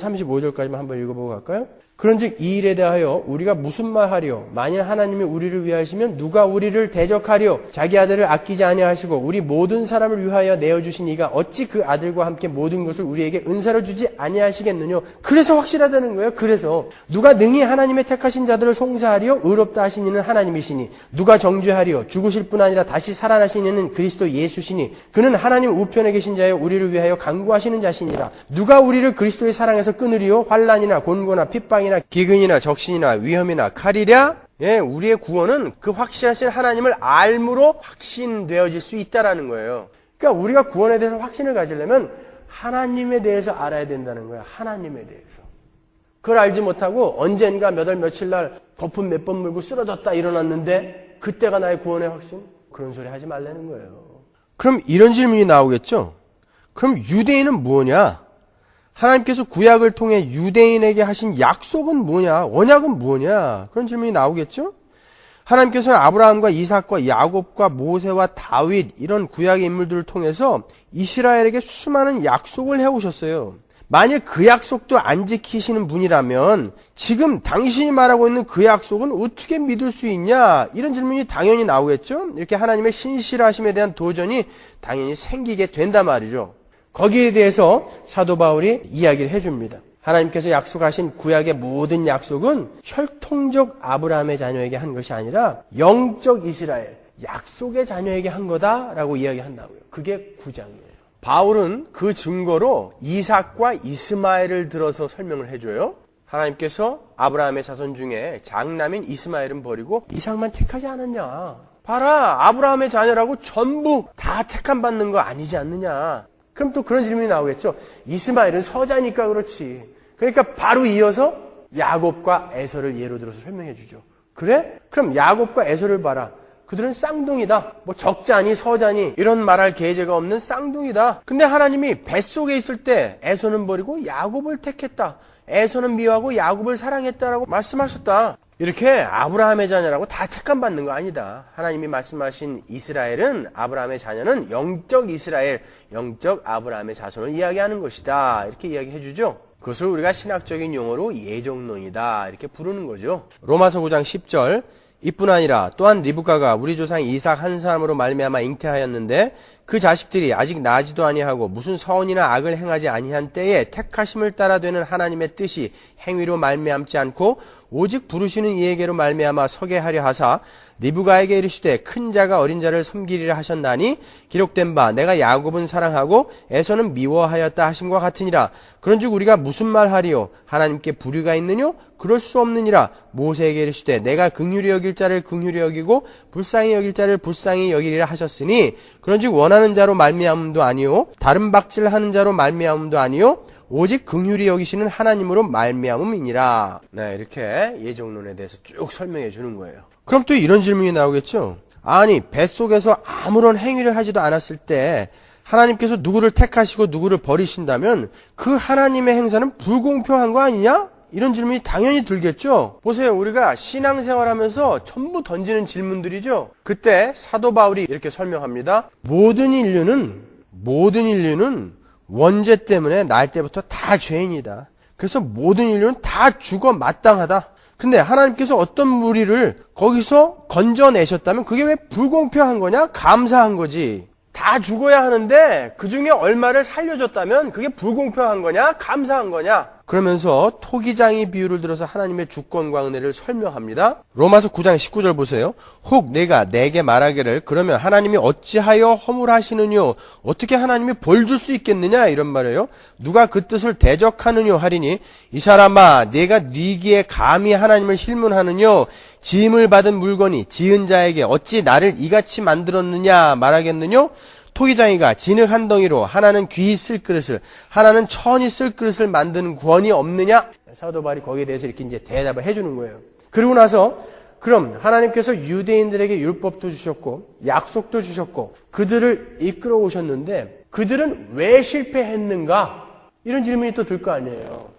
35절까지만 한번 읽어보고 갈까요? 그런즉 이 일에 대하여 우리가 무슨 말하리요? 만일 하나님이 우리를 위하시면 누가 우리를 대적하리요? 자기 아들을 아끼지 아니하시고 우리 모든 사람을 위하여 내어주신 이가 어찌 그 아들과 함께 모든 것을 우리에게 은사로 주지 아니하시겠느냐? 그래서 확실하다는 거예요. 그래서 누가 능히 하나님의 택하신 자들을 송사하리요? 의롭다 하신 이는 하나님이시니 누가 정죄하리요? 죽으실 뿐 아니라 다시 살아나신 이는 그리스도 예수시니 그는 하나님 우편에 계신 자여 우리를 위하여 간구하시는 자시니라. 누가 우리를 그리스도의 사랑에서 끊으리요? 환난이나 곤고나 핍방이나 기근이나 적신이나 위험이나 칼이랴. 예, 우리의 구원은 그 확실하신 하나님을 알므로 확신되어질 수 있다라는 거예요. 그러니까 우리가 구원에 대해서 확신을 가지려면 하나님에 대해서 알아야 된다는 거야. 하나님에 대해서. 그걸 알지 못하고 언젠가 몇 월 며칠 날 거품 몇 번 물고 쓰러졌다 일어났는데 그때가 나의 구원의 확신? 그런 소리 하지 말라는 거예요. 그럼 이런 질문이 나오겠죠? 그럼 유대인은 뭐냐? 하나님께서 구약을 통해 유대인에게 하신 약속은 뭐냐? 언약은 뭐냐? 그런 질문이 나오겠죠? 하나님께서는 아브라함과 이삭과 야곱과 모세와 다윗 이런 구약의 인물들을 통해서 이스라엘에게 수많은 약속을 해오셨어요. 만일 그 약속도 안 지키시는 분이라면 지금 당신이 말하고 있는 그 약속은 어떻게 믿을 수 있냐? 이런 질문이 당연히 나오겠죠? 이렇게 하나님의 신실하심에 대한 도전이 당연히 생기게 된단 말이죠. 거기에 대해서 사도 바울이 이야기를 해줍니다. 하나님께서 약속하신 구약의 모든 약속은 혈통적 아브라함의 자녀에게 한 것이 아니라 영적 이스라엘, 약속의 자녀에게 한 거다라고 이야기한다고요. 그게 9장이에요. 바울은 그 증거로 이삭과 이스마엘을 들어서 설명을 해줘요. 하나님께서 아브라함의 자손 중에 장남인 이스마엘은 버리고 이삭만 택하지 않았냐. 봐라, 아브라함의 자녀라고 전부 다 택함 받는 거 아니지 않느냐. 그럼 또 그런 질문이 나오겠죠. 이스마엘은 서자니까 그렇지. 그러니까 바로 이어서 야곱과 에서를 예로 들어서 설명해 주죠. 그래? 그럼 야곱과 에서를 봐라. 그들은 쌍둥이다. 뭐 적자니 서자니 이런 말할 계제가 없는 쌍둥이다. 근데 하나님이 뱃속에 있을 때 에서는 버리고 야곱을 택했다. 에서는 미워하고 야곱을 사랑했다라고 말씀하셨다. 이렇게 아브라함의 자녀라고 다 택함 받는 거 아니다. 하나님이 말씀하신 이스라엘은 아브라함의 자녀는 영적 이스라엘, 영적 아브라함의 자손을 이야기하는 것이다. 이렇게 이야기해 주죠. 그것을 우리가 신학적인 용어로 예정론이다. 이렇게 부르는 거죠. 로마서 9장 10절 이뿐 아니라 또한 리브가가 우리 조상 이삭 한 사람으로 말미암아 잉태하였는데 그 자식들이 아직 나지도 아니하고 무슨 선이나 악을 행하지 아니한 때에 택하심을 따라 되는 하나님의 뜻이 행위로 말미암지 않고 오직 부르시는 이에게로 말미암아 서게 하려 하사 리브가에게 이르시되 큰 자가 어린 자를 섬기리라 하셨나니 기록된 바 내가 야곱은 사랑하고 에서는 미워하였다 하심과 같으니라. 그런즉 우리가 무슨 말하리요? 하나님께 불의가 있느뇨? 그럴 수 없느니라. 모세에게 이르시되 내가 긍휼히 여길 자를 긍휼히 여기고 불쌍히 여길 자를 불쌍히 여기리라 하셨으니 그런즉 원하는 자로 말미암음도 아니요 다른 박질하는 자로 말미암음도 아니요 오직 긍휼히 여기시는 하나님으로 말미암음이니라. 네, 이렇게 예정론에 대해서 쭉 설명해 주는 거예요. 그럼 또 이런 질문이 나오겠죠. 아니, 뱃속에서 아무런 행위를 하지도 않았을 때 하나님께서 누구를 택하시고 누구를 버리신다면 그 하나님의 행사는 불공평한 거 아니냐? 이런 질문이 당연히 들겠죠. 보세요, 우리가 신앙생활하면서 전부 던지는 질문들이죠. 그때 사도 바울이 이렇게 설명합니다. 모든 인류는 원죄 때문에 날 때부터 다 죄인이다. 그래서 모든 인류는 다 죽어 마땅하다. 근데 하나님께서 어떤 무리를 거기서 건져내셨다면 그게 왜 불공평한 거냐? 감사한 거지. 다 죽어야 하는데 그 중에 얼마를 살려줬다면 그게 불공평한 거냐? 감사한 거냐? 그러면서 토기장이 비유를 들어서 하나님의 주권과 은혜를 설명합니다. 로마서 9장 19절 보세요. 혹 내가 내게 말하기를 그러면 하나님이 어찌하여 허물하시느뇨? 어떻게 하나님이 벌 줄 수 있겠느냐? 이런 말이에요. 누가 그 뜻을 대적하느뇨 하리니 이 사람아 내가 네 귀에 감히 하나님을 힐문하느뇨? 지음을 받은 물건이 지은 자에게 어찌 나를 이같이 만들었느냐 말하겠느뇨? 토기장이가 진흙 한 덩이로 하나는 귀히 쓸 그릇을 하나는 천이 쓸 그릇을 만드는 권이 없느냐? 사도 바울이 거기에 대해서 이렇게 이제 대답을 해주는 거예요. 그러고 나서 그럼 하나님께서 유대인들에게 율법도 주셨고 약속도 주셨고 그들을 이끌어 오셨는데 그들은 왜 실패했는가? 이런 질문이 또 들 거 아니에요.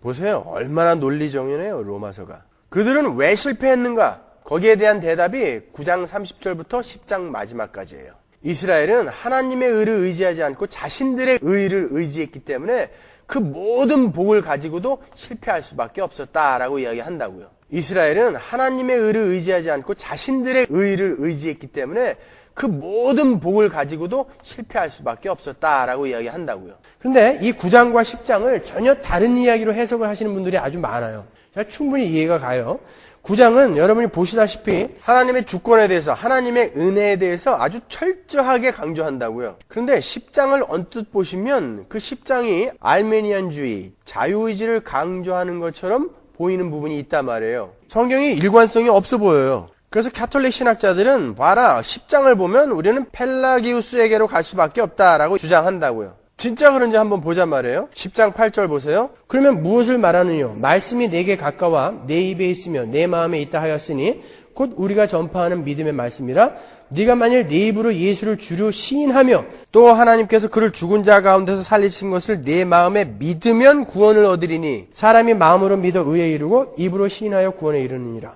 보세요. 얼마나 논리정연해요, 로마서가. 그들은 왜 실패했는가? 거기에 대한 대답이 9장 30절부터 10장 마지막까지예요. 이스라엘은 하나님의 의를 의지하지 않고 자신들의 의를 의지했기 때문에 그 모든 복을 가지고도 실패할 수밖에 없었다라고 이야기한다고요. 이스라엘은 하나님의 의를 의지하지 않고 자신들의 의를 의지했기 때문에 그 모든 복을 가지고도 실패할 수밖에 없었다라고 이야기한다고요. 그런데 이 9장과 10장을 전혀 다른 이야기로 해석을 하시는 분들이 아주 많아요. 제가 충분히 이해가 가요. 9장은 여러분이 보시다시피 하나님의 주권에 대해서, 하나님의 은혜에 대해서 아주 철저하게 강조한다고요. 그런데 10장을 언뜻 보시면 그 10장이 알메니안주의, 자유의지를 강조하는 것처럼 보이는 부분이 있단 말이에요. 성경이 일관성이 없어 보여요. 그래서 가톨릭 신학자들은 봐라, 10장을 보면 우리는 펠라기우스에게로 갈 수밖에 없다라고 주장한다고요. 진짜 그런지 한번 보자 말이에요. 10장 8절 보세요. 그러면 무엇을 말하느뇨? 말씀이 내게 가까워 내 입에 있으며 내 마음에 있다 하였으니 곧 우리가 전파하는 믿음의 말씀이라. 네가 만일 내 입으로 예수를 주로 시인하며 또 하나님께서 그를 죽은 자 가운데서 살리신 것을 내 마음에 믿으면 구원을 얻으리니 사람이 마음으로 믿어 의에 이르고 입으로 시인하여 구원에 이르느니라.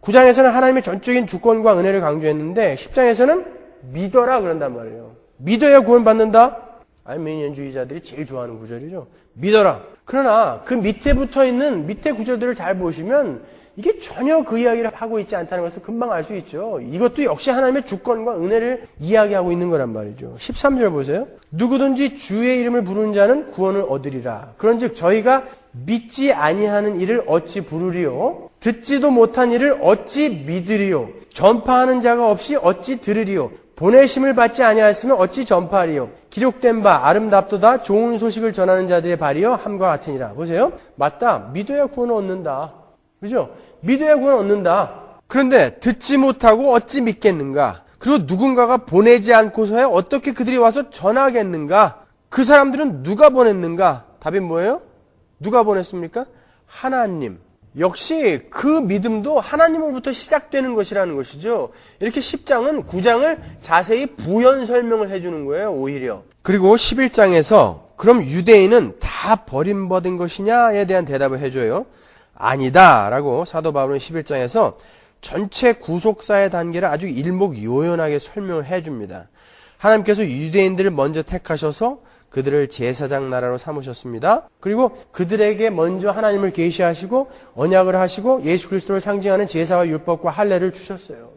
9장에서는 하나님의 전적인 주권과 은혜를 강조했는데 10장에서는 믿어라 그런단 말이에요. 믿어야 구원받는다? 알메니안주의자들이 제일 좋아하는 구절이죠. 믿어라. 그러나 그 밑에 붙어있는 밑에 구절들을 잘 보시면 이게 전혀 그 이야기를 하고 있지 않다는 것을 금방 알 수 있죠. 이것도 역시 하나님의 주권과 은혜를 이야기하고 있는 거란 말이죠. 13절 보세요. 누구든지 주의 이름을 부르는 자는 구원을 얻으리라. 그런즉 저희가 믿지 아니하는 이를 어찌 부르리요? 듣지도 못한 이를 어찌 믿으리요? 전파하는 자가 없이 어찌 들으리요? 보내심을 받지 아니하였으면 어찌 전파하리요? 기록된 바 아름답도다 좋은 소식을 전하는 자들의 발이여 함과 같으니라. 보세요. 맞다. 믿어야 구원을 얻는다. 그죠? 믿어야 구원을 얻는다. 그런데 듣지 못하고 어찌 믿겠는가? 그리고 누군가가 보내지 않고서야 어떻게 그들이 와서 전하겠는가? 그 사람들은 누가 보냈는가? 답이 뭐예요? 누가 보냈습니까? 하나님. 역시 그 믿음도 하나님으로부터 시작되는 것이라는 것이죠. 이렇게 10장은 9장을 자세히 부연 설명을 해주는 거예요, 오히려. 그리고 11장에서 그럼 유대인은 다 버림받은 것이냐에 대한 대답을 해줘요. 아니다 라고 사도 바울은 11장에서 전체 구속사의 단계를 아주 일목요연하게 설명을 해줍니다. 하나님께서 유대인들을 먼저 택하셔서 그들을 제사장 나라로 삼으셨습니다. 그리고 그들에게 먼저 하나님을 계시하시고 언약을 하시고 예수 그리스도를 상징하는 제사와 율법과 할례를 주셨어요.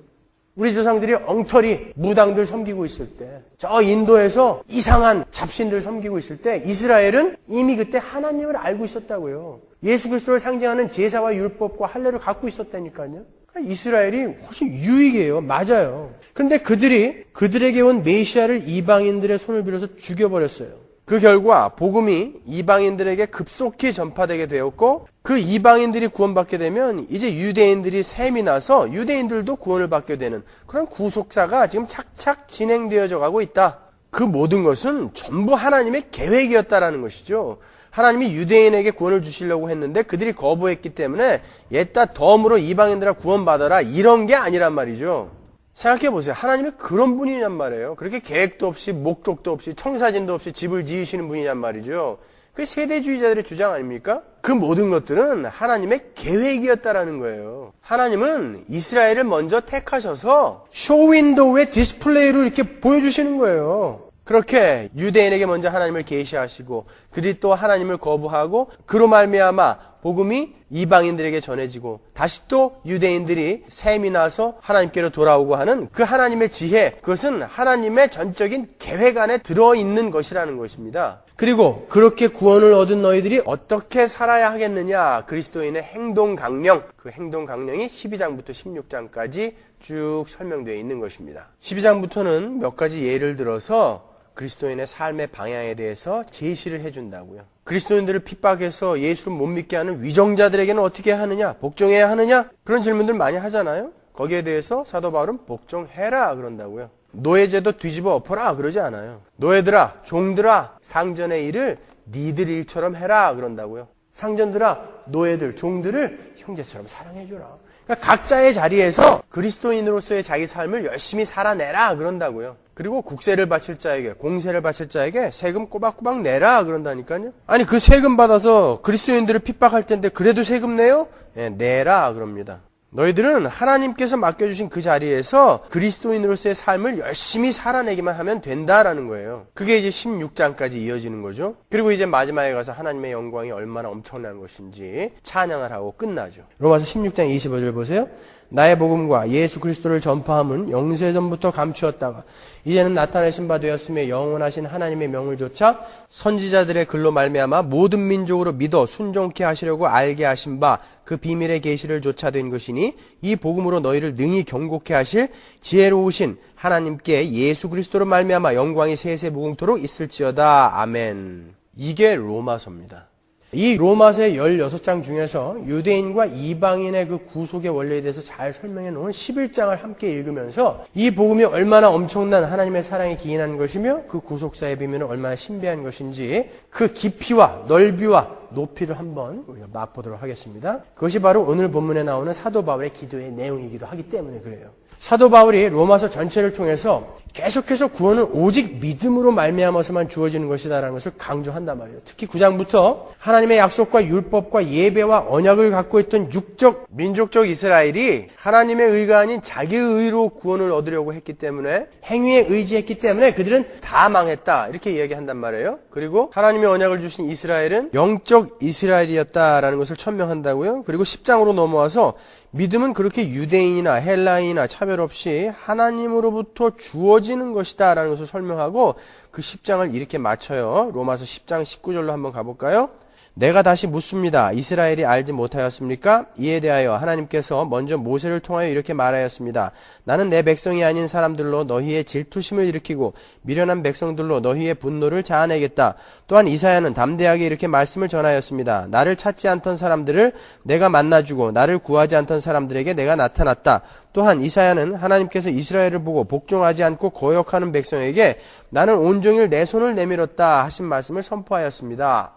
우리 조상들이 엉터리 무당들 섬기고 있을 때, 저 인도에서 이상한 잡신들 섬기고 있을 때 이스라엘은 이미 그때 하나님을 알고 있었다고요. 예수 그리스도를 상징하는 제사와 율법과 할례를 갖고 있었다니까요. 이스라엘이 훨씬 유익해요. 맞아요. 그런데 그들에게 온 메시아를 이방인들의 손을 빌어서 죽여버렸어요. 그 결과 복음이 이방인들에게 급속히 전파되게 되었고 그 이방인들이 구원받게 되면 이제 유대인들이 셈이 나서 유대인들도 구원을 받게 되는 그런 구속사가 지금 착착 진행되어져 가고 있다. 그 모든 것은 전부 하나님의 계획이었다라는 것이죠. 하나님이 유대인에게 구원을 주시려고 했는데 그들이 거부했기 때문에 옛다 덤으로 이방인들아 구원받아라 이런 게 아니란 말이죠. 생각해 보세요. 하나님이 그런 분이란 말이에요. 그렇게 계획도 없이 목적도 없이 청사진도 없이 집을 지으시는 분이란 말이죠. 그게 세대주의자들의 주장 아닙니까? 그 모든 것들은 하나님의 계획이었다라는 거예요. 하나님은 이스라엘을 먼저 택하셔서 쇼윈도우의 디스플레이로 이렇게 보여주시는 거예요. 그렇게 유대인에게 먼저 하나님을 계시하시고 그들이 또 하나님을 거부하고 그로 말미암아 복음이 이방인들에게 전해지고 다시 또 유대인들이 셈이 나서 하나님께로 돌아오고 하는 그 하나님의 지혜, 그것은 하나님의 전적인 계획 안에 들어있는 것이라는 것입니다. 그리고 그렇게 구원을 얻은 너희들이 어떻게 살아야 하겠느냐, 그리스도인의 행동 강령, 그 행동 강령이 12장부터 16장까지 쭉 설명되어 있는 것입니다. 12장부터는 몇 가지 예를 들어서 그리스도인의 삶의 방향에 대해서 제시를 해준다고요. 그리스도인들을 핍박해서 예수를 못 믿게 하는 위정자들에게는 어떻게 하느냐? 복종해야 하느냐? 그런 질문들 많이 하잖아요. 거기에 대해서 사도 바울은 복종해라 그런다고요. 노예제도 뒤집어 엎어라 그러지 않아요. 노예들아, 종들아, 상전의 일을 니들 일처럼 해라 그런다고요. 상전들아, 노예들, 종들을 형제처럼 사랑해줘라. 그러니까 각자의 자리에서 그리스도인으로서의 자기 삶을 열심히 살아내라 그런다고요. 그리고 국세를 바칠 자에게, 공세를 바칠 자에게 세금 꼬박꼬박 내라 그런다니까요. 아니 그 세금 받아서 그리스도인들을 핍박할 텐데 그래도 세금 내요? 네, 내라 그럽니다. 너희들은 하나님께서 맡겨주신 그 자리에서 그리스도인으로서의 삶을 열심히 살아내기만 하면 된다라는 거예요. 그게 이제 16장까지 이어지는 거죠. 그리고 이제 마지막에 가서 하나님의 영광이 얼마나 엄청난 것인지 찬양을 하고 끝나죠. 로마서 16장 25절 보세요. 나의 복음과 예수 그리스도를 전파함은 영세전부터 감추었다가 이제는 나타내신 바 되었으며 영원하신 하나님의 명을 조차 선지자들의 글로 말미암아 모든 민족으로 믿어 순종케 하시려고 알게 하신 바 그 비밀의 계시를 조차된 것이니 이 복음으로 너희를 능히 경고케 하실 지혜로우신 하나님께 예수 그리스도로 말미암아 영광이 세세 무궁토록 있을지어다. 아멘. 이게 로마서입니다. 이 로마서의 16장 중에서 유대인과 이방인의 그 구속의 원리에 대해서 잘 설명해 놓은 11장을 함께 읽으면서 이 복음이 얼마나 엄청난 하나님의 사랑이 기인한 것이며 그 구속사의 비밀은 얼마나 신비한 것인지 그 깊이와 넓이와 높이를 한번 우리가 맛보도록 하겠습니다. 그것이 바로 오늘 본문에 나오는 사도 바울의 기도의 내용이기도 하기 때문에 그래요. 사도 바울이 로마서 전체를 통해서 계속해서 구원은 오직 믿음으로 말미암아서만 주어지는 것이다라는 것을 강조한단 말이에요. 특히 9장부터 하나님의 약속과 율법과 예배와 언약을 갖고 있던 육적, 민족적 이스라엘이 하나님의 의가 아닌 자기의 의로 구원을 얻으려고 했기 때문에 행위에 의지했기 때문에 그들은 다 망했다 이렇게 이야기한단 말이에요. 그리고 하나님의 언약을 주신 이스라엘은 영적 이스라엘이었다라는 것을 천명한다고요. 그리고 10장으로 넘어와서 믿음은 그렇게 유대인이나 헬라인이나 차별 없이 하나님으로부터 주어지는 것이다 라는 것을 설명하고 그 10장을 이렇게 마쳐요. 로마서 10장 19절로 한번 가볼까요? 내가 다시 묻습니다. 이스라엘이 알지 못하였습니까? 이에 대하여 하나님께서 먼저 모세를 통하여 이렇게 말하였습니다. 나는 내 백성이 아닌 사람들로 너희의 질투심을 일으키고 미련한 백성들로 너희의 분노를 자아내겠다. 또한 이사야는 담대하게 이렇게 말씀을 전하였습니다. 나를 찾지 않던 사람들을 내가 만나주고 나를 구하지 않던 사람들에게 내가 나타났다. 또한 이사야는 하나님께서 이스라엘을 보고 복종하지 않고 거역하는 백성에게 나는 온종일 내 손을 내밀었다 하신 말씀을 선포하였습니다.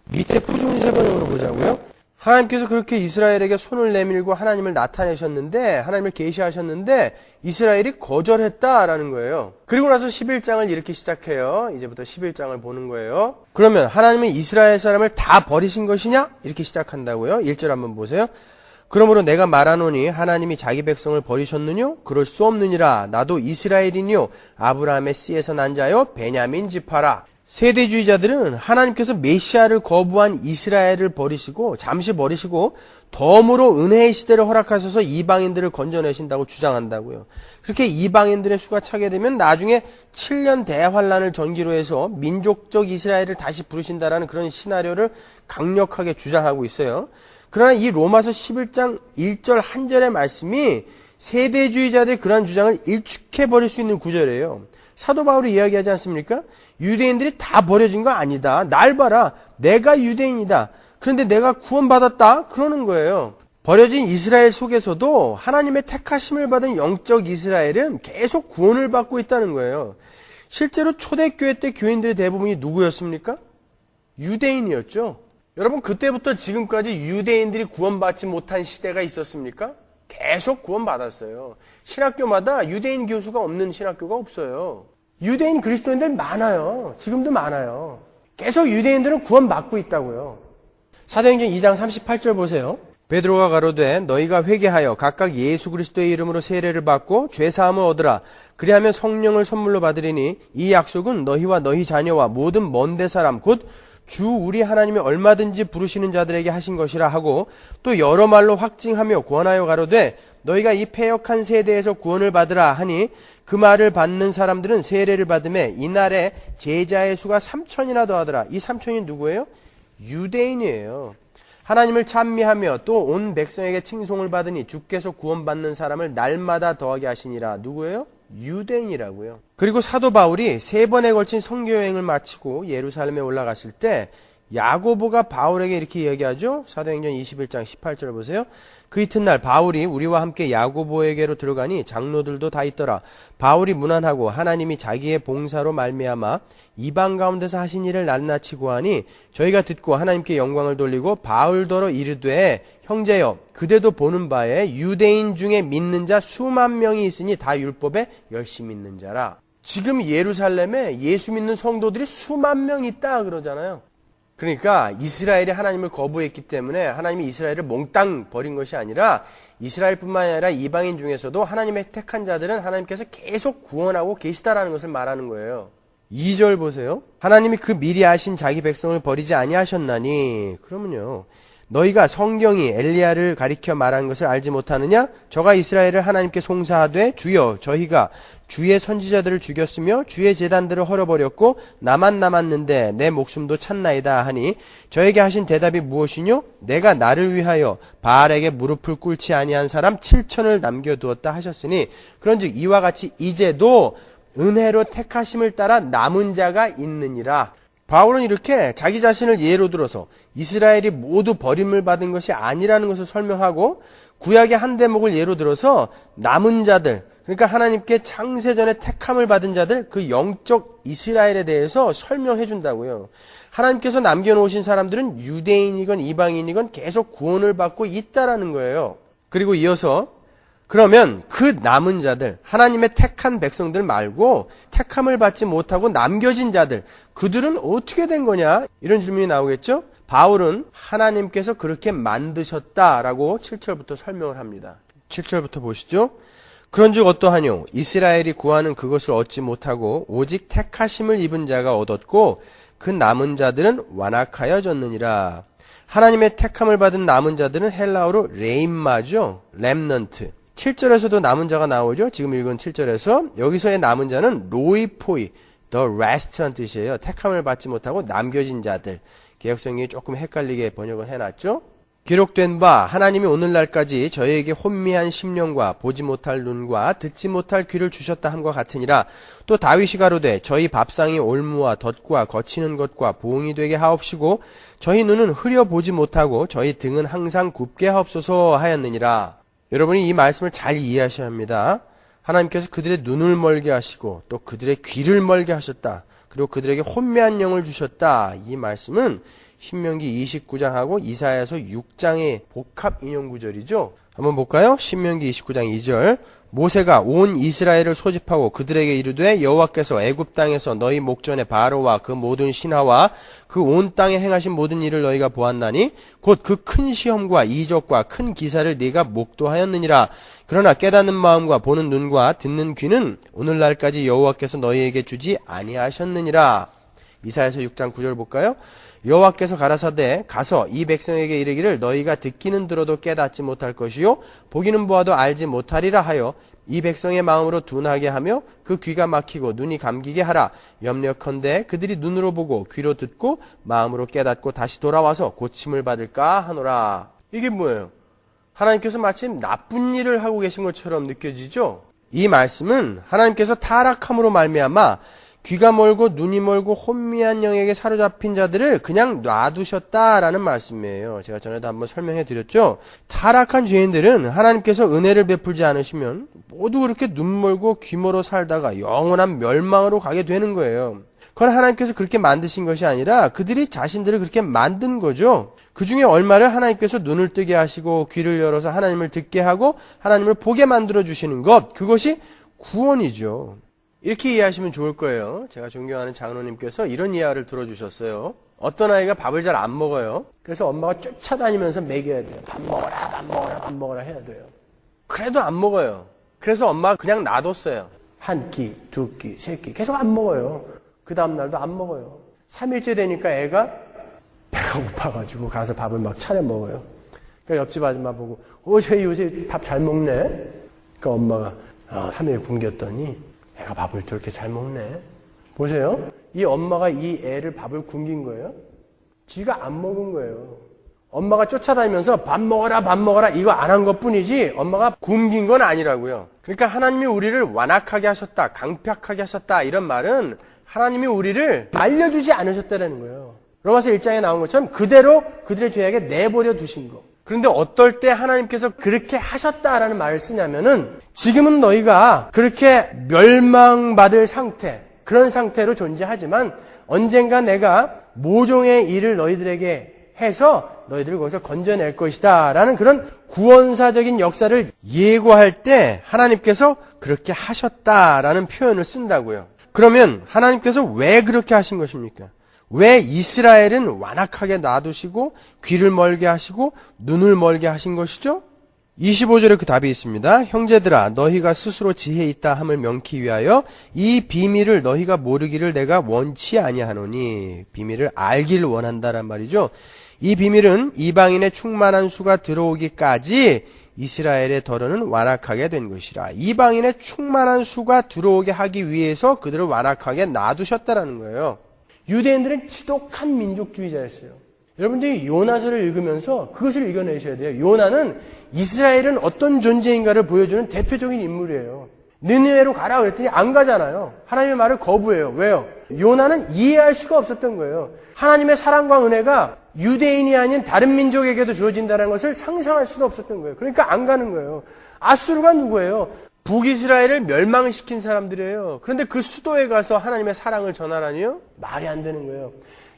밑에 표준이세 번역으로 보자고요. 하나님께서 그렇게 이스라엘에게 손을 내밀고 하나님을 나타내셨는데 하나님을 계시하셨는데 이스라엘이 거절했다라는 거예요. 그리고 나서 11장을 이렇게 시작해요. 이제부터 11장을 보는 거예요. 그러면 하나님은 이스라엘 사람을 다 버리신 것이냐? 이렇게 시작한다고요. 1절 한번 보세요. 그러므로 내가 말하노니 하나님이 자기 백성을 버리셨느뇨? 그럴 수 없느니라. 나도 이스라엘이뇨 아브라함의 씨에서 난 자요 베냐민 지파라. 세대주의자들은 하나님께서 메시아를 거부한 이스라엘을 버리시고 잠시 버리시고 덤으로 은혜의 시대를 허락하셔서 이방인들을 건져내신다고 주장한다고요. 그렇게 이방인들의 수가 차게 되면 나중에 7년 대환란을 전기로 해서 민족적 이스라엘을 다시 부르신다라는 그런 시나리오를 강력하게 주장하고 있어요. 그러나 이 로마서 11장 1절 한 절의 말씀이 세대주의자들의 그러한 주장을 일축해버릴 수 있는 구절이에요. 사도 바울이 이야기하지 않습니까? 유대인들이 다 버려진 거 아니다. 날 봐라. 내가 유대인이다. 그런데 내가 구원받았다. 그러는 거예요. 버려진 이스라엘 속에서도 하나님의 택하심을 받은 영적 이스라엘은 계속 구원을 받고 있다는 거예요. 실제로 초대교회 때 교인들의 대부분이 누구였습니까? 유대인이었죠. 여러분 그때부터 지금까지 유대인들이 구원받지 못한 시대가 있었습니까? 계속 구원받았어요. 신학교마다 유대인 교수가 없는 신학교가 없어요. 유대인 그리스도인들 많아요. 지금도 많아요. 계속 유대인들은 구원받고 있다고요. 사도행전 2장 38절 보세요. 베드로가 가로되 너희가 회개하여 각각 예수 그리스도의 이름으로 세례를 받고 죄사함을 얻으라. 그리하면 성령을 선물로 받으리니 이 약속은 너희와 너희 자녀와 모든 먼데 사람 곧 주 우리 하나님이 얼마든지 부르시는 자들에게 하신 것이라 하고 또 여러 말로 확증하며 권하여 가로되 너희가 이 패역한 세대에서 구원을 받으라 하니 그 말을 받는 사람들은 세례를 받음에 이날에 제자의 수가 3,000이나 더하더라. 이 3,000이 누구예요? 유대인이에요. 하나님을 찬미하며 또 온 백성에게 칭송을 받으니 주께서 구원받는 사람을 날마다 더하게 하시니라. 누구예요? 유대인이라고요. 그리고 사도 바울이 3번에 걸친 선교 여행을 마치고 예루살렘에 올라갔을 때 야고보가 바울에게 이렇게 이야기하죠. 사도행전 21장 18절 보세요. 그 이튿날 바울이 우리와 함께 야고보에게로 들어가니 장로들도 다 있더라. 바울이 문안하고 하나님이 자기의 봉사로 말미암아 이방 가운데서 하신 일을 낱낱이 고하니 저희가 듣고 하나님께 영광을 돌리고 바울더러 이르되 형제여 그대도 보는 바에 유대인 중에 믿는 자 수만 명이 있으니 다 율법에 열심히 있는 자라. 지금 예루살렘에 예수 믿는 성도들이 수만 명 있다 그러잖아요. 그러니까 이스라엘이 하나님을 거부했기 때문에 하나님이 이스라엘을 몽땅 버린 것이 아니라 이스라엘뿐만 아니라 이방인 중에서도 하나님의 택한 자들은 하나님께서 계속 구원하고 계시다라는 것을 말하는 거예요. 2절 보세요. 하나님이 그 미리 아신 자기 백성을 버리지 아니하셨나니. 그러면요, 너희가 성경이 엘리야를 가리켜 말한 것을 알지 못하느냐? 저가 이스라엘을 하나님께 송사하되 주여 저희가 주의 선지자들을 죽였으며 주의 제단들을 헐어버렸고 나만 남았는데 내 목숨도 찼나이다 하니 저에게 하신 대답이 무엇이뇨? 내가 나를 위하여 바알에게 무릎을 꿇지 아니한 사람 7천을 남겨두었다 하셨으니 그런즉 이와 같이 이제도 은혜로 택하심을 따라 남은 자가 있느니라. 바울은 이렇게 자기 자신을 예로 들어서 이스라엘이 모두 버림을 받은 것이 아니라는 것을 설명하고 구약의 한 대목을 예로 들어서 남은 자들, 그러니까 하나님께 창세전에 택함을 받은 자들, 그 영적 이스라엘에 대해서 설명해 준다고요. 하나님께서 남겨놓으신 사람들은 유대인이건 이방인이건 계속 구원을 받고 있다라는 거예요. 그리고 이어서 그러면 그 남은 자들, 하나님의 택한 백성들 말고 택함을 받지 못하고 남겨진 자들, 그들은 어떻게 된 거냐? 이런 질문이 나오겠죠? 바울은 하나님께서 그렇게 만드셨다라고 7절부터 설명을 합니다. 7절부터 보시죠. 그런즉 어떠하뇨? 이스라엘이 구하는 그것을 얻지 못하고 오직 택하심을 입은 자가 얻었고 그 남은 자들은 완악하여졌느니라. 하나님의 택함을 받은 남은 자들은 헬라어로 레임마죠. 렘넌트. 7절에서도 남은 자가 나오죠. 지금 읽은 7절에서 여기서의 남은 자는 로이포이, the rest라는 뜻이에요. 택함을 받지 못하고 남겨진 자들. 개역성이 조금 헷갈리게 번역을 해놨죠. 기록된 바 하나님이 오늘날까지 저희에게 혼미한 심령과 보지 못할 눈과 듣지 못할 귀를 주셨다 함과 같으니라. 또 다윗이 가로되 저희 밥상이 올무와 덫과 거치는 것과 보응이 되게 하옵시고 저희 눈은 흐려 보지 못하고 저희 등은 항상 굽게 하옵소서 하였느니라. 여러분이 이 말씀을 잘 이해하셔야 합니다. 하나님께서 그들의 눈을 멀게 하시고 또 그들의 귀를 멀게 하셨다. 그리고 그들에게 혼미한 영을 주셨다. 이 말씀은 신명기 29장하고 이사야서 6장의 복합 인용 구절이죠. 한번 볼까요? 신명기 29장 2절. 모세가 온 이스라엘을 소집하고 그들에게 이르되 여호와께서 애굽 땅에서 너희 목전에 바로와 그 모든 신하와 그 온 땅에 행하신 모든 일을 너희가 보았나니 곧 그 큰 시험과 이적과 큰 기사를 네가 목도하였느니라. 그러나 깨닫는 마음과 보는 눈과 듣는 귀는 오늘날까지 여호와께서 너희에게 주지 아니하셨느니라. 이사야서 6장 9절 볼까요? 여호와께서 가라사대 가서 이 백성에게 이르기를 너희가 듣기는 들어도 깨닫지 못할 것이요 보기는 보아도 알지 못하리라 하여 이 백성의 마음으로 둔하게 하며 그 귀가 막히고 눈이 감기게 하라. 염려컨대 그들이 눈으로 보고 귀로 듣고 마음으로 깨닫고 다시 돌아와서 고침을 받을까 하노라. 이게 뭐예요? 하나님께서 마침 나쁜 일을 하고 계신 것처럼 느껴지죠? 이 말씀은 하나님께서 타락함으로 말미암아 귀가 멀고 눈이 멀고 혼미한 영에게 사로잡힌 자들을 그냥 놔두셨다라는 말씀이에요. 제가 전에도 한번 설명해 드렸죠. 타락한 죄인들은 하나님께서 은혜를 베풀지 않으시면 모두 그렇게 눈 멀고 귀 멀어 살다가 영원한 멸망으로 가게 되는 거예요. 그건 하나님께서 그렇게 만드신 것이 아니라 그들이 자신들을 그렇게 만든 거죠. 그 중에 얼마를 하나님께서 눈을 뜨게 하시고 귀를 열어서 하나님을 듣게 하고 하나님을 보게 만들어 주시는 것, 그것이 구원이죠. 이렇게 이해하시면 좋을 거예요. 제가 존경하는 장로님께서 이런 이야기를 들어주셨어요. 어떤 아이가 밥을 잘 안 먹어요. 그래서 엄마가 쫓아다니면서 먹여야 돼요. 밥 먹어라, 밥 먹어라, 밥 먹어라 해야 돼요. 그래도 안 먹어요. 그래서 엄마가 그냥 놔뒀어요. 한 끼, 두 끼, 세 끼 계속 안 먹어요. 그 다음날도 안 먹어요. 3일째 되니까 애가 배가 고파가지고 가서 밥을 막 차려 먹어요. 그러니까 옆집 아줌마 보고 쟤 요새 밥 잘 먹네. 그러니까 엄마가 3일 굶겼더니 애가 밥을 저렇게 잘 먹네. 보세요. 이 엄마가 이 애를 밥을 굶긴 거예요. 지가 안 먹은 거예요. 엄마가 쫓아다니면서 밥 먹어라 이거 안 한 것뿐이지 엄마가 굶긴 건 아니라고요. 그러니까 하나님이 우리를 완악하게 하셨다, 강팍하게 하셨다 이런 말은 하나님이 우리를 말려주지 않으셨다는 거예요. 로마서 1장에 나온 것처럼 그대로 그들의 죄악에 내버려 두신 거. 그런데 어떨 때 하나님께서 그렇게 하셨다라는 말을 쓰냐면은 지금은 너희가 그렇게 멸망받을 상태, 그런 상태로 존재하지만 언젠가 내가 모종의 일을 너희들에게 해서 너희들을 거기서 건져낼 것이다 라는 그런 구원사적인 역사를 예고할 때 하나님께서 그렇게 하셨다라는 표현을 쓴다고요. 그러면 하나님께서 왜 그렇게 하신 것입니까? 왜 이스라엘은 완악하게 놔두시고 귀를 멀게 하시고 눈을 멀게 하신 것이죠? 25절에 그 답이 있습니다. 형제들아 너희가 스스로 지혜 있다 함을 명키 위하여 이 비밀을 너희가 모르기를 내가 원치 아니하노니, 비밀을 알기를 원한다란 말이죠. 이 비밀은 이방인의 충만한 수가 들어오기까지 이스라엘의 더러는 완악하게 된 것이라. 이방인의 충만한 수가 들어오게 하기 위해서 그들을 완악하게 놔두셨다라는 거예요. 유대인들은 지독한 민족주의자였어요. 여러분들이 요나서를 읽으면서 그것을 읽어내셔야 돼요. 요나는 이스라엘은 어떤 존재인가를 보여주는 대표적인 인물이에요. 느느웨로 가라 그랬더니 안 가잖아요. 하나님의 말을 거부해요. 왜요? 요나는 이해할 수가 없었던 거예요. 하나님의 사랑과 은혜가 유대인이 아닌 다른 민족에게도 주어진다는 것을 상상할 수도 없었던 거예요. 그러니까 안 가는 거예요. 아수르가 누구예요? 북이스라엘을 멸망시킨 사람들이에요. 그런데 그 수도에 가서 하나님의 사랑을 전하라니요? 말이 안 되는 거예요.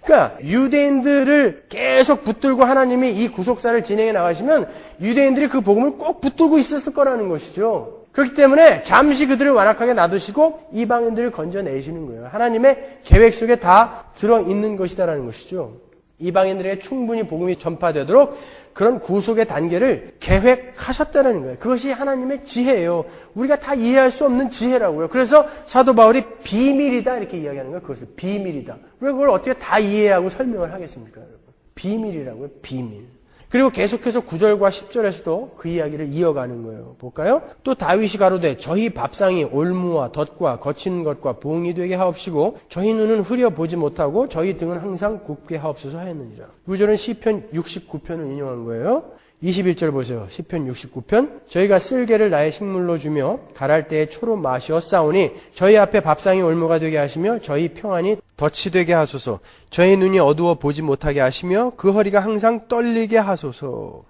그러니까 유대인들을 계속 붙들고 하나님이 이 구속사를 진행해 나가시면 유대인들이 그 복음을 꼭 붙들고 있었을 거라는 것이죠. 그렇기 때문에 잠시 그들을 완악하게 놔두시고 이방인들을 건져내시는 거예요. 하나님의 계획 속에 다 들어있는 것이다라는 것이죠. 이방인들에게 충분히 복음이 전파되도록 그런 구속의 단계를 계획하셨다는 거예요. 그것이 하나님의 지혜예요. 우리가 다 이해할 수 없는 지혜라고요. 그래서 사도 바울이 비밀이다 이렇게 이야기하는 거예요. 그것을 비밀이다. 우리가 그걸 어떻게 다 이해하고 설명을 하겠습니까, 여러분? 비밀이라고요. 비밀. 그리고 계속해서 9절과 10절에서도 그 이야기를 이어가는 거예요. 볼까요? 또 다윗이 가로되 저희 밥상이 올무와 덫과 거친 것과 봉이 되게 하옵시고 저희 눈은 흐려 보지 못하고 저희 등은 항상 굽게 하옵소서 하였느니라. 9절은 시편 69편을 인용한 거예요. 21절 보세요. 시편 69편. 저희가 쓸개를 나의 식물로 주며 갈할 때에 초로 마시었사오니 저희 앞에 밥상이 올무가 되게 하시며 저희 평안이 덫이 되게 하소서. 저희 눈이 어두워 보지 못하게 하시며 그 허리가 항상 떨리게 하소서.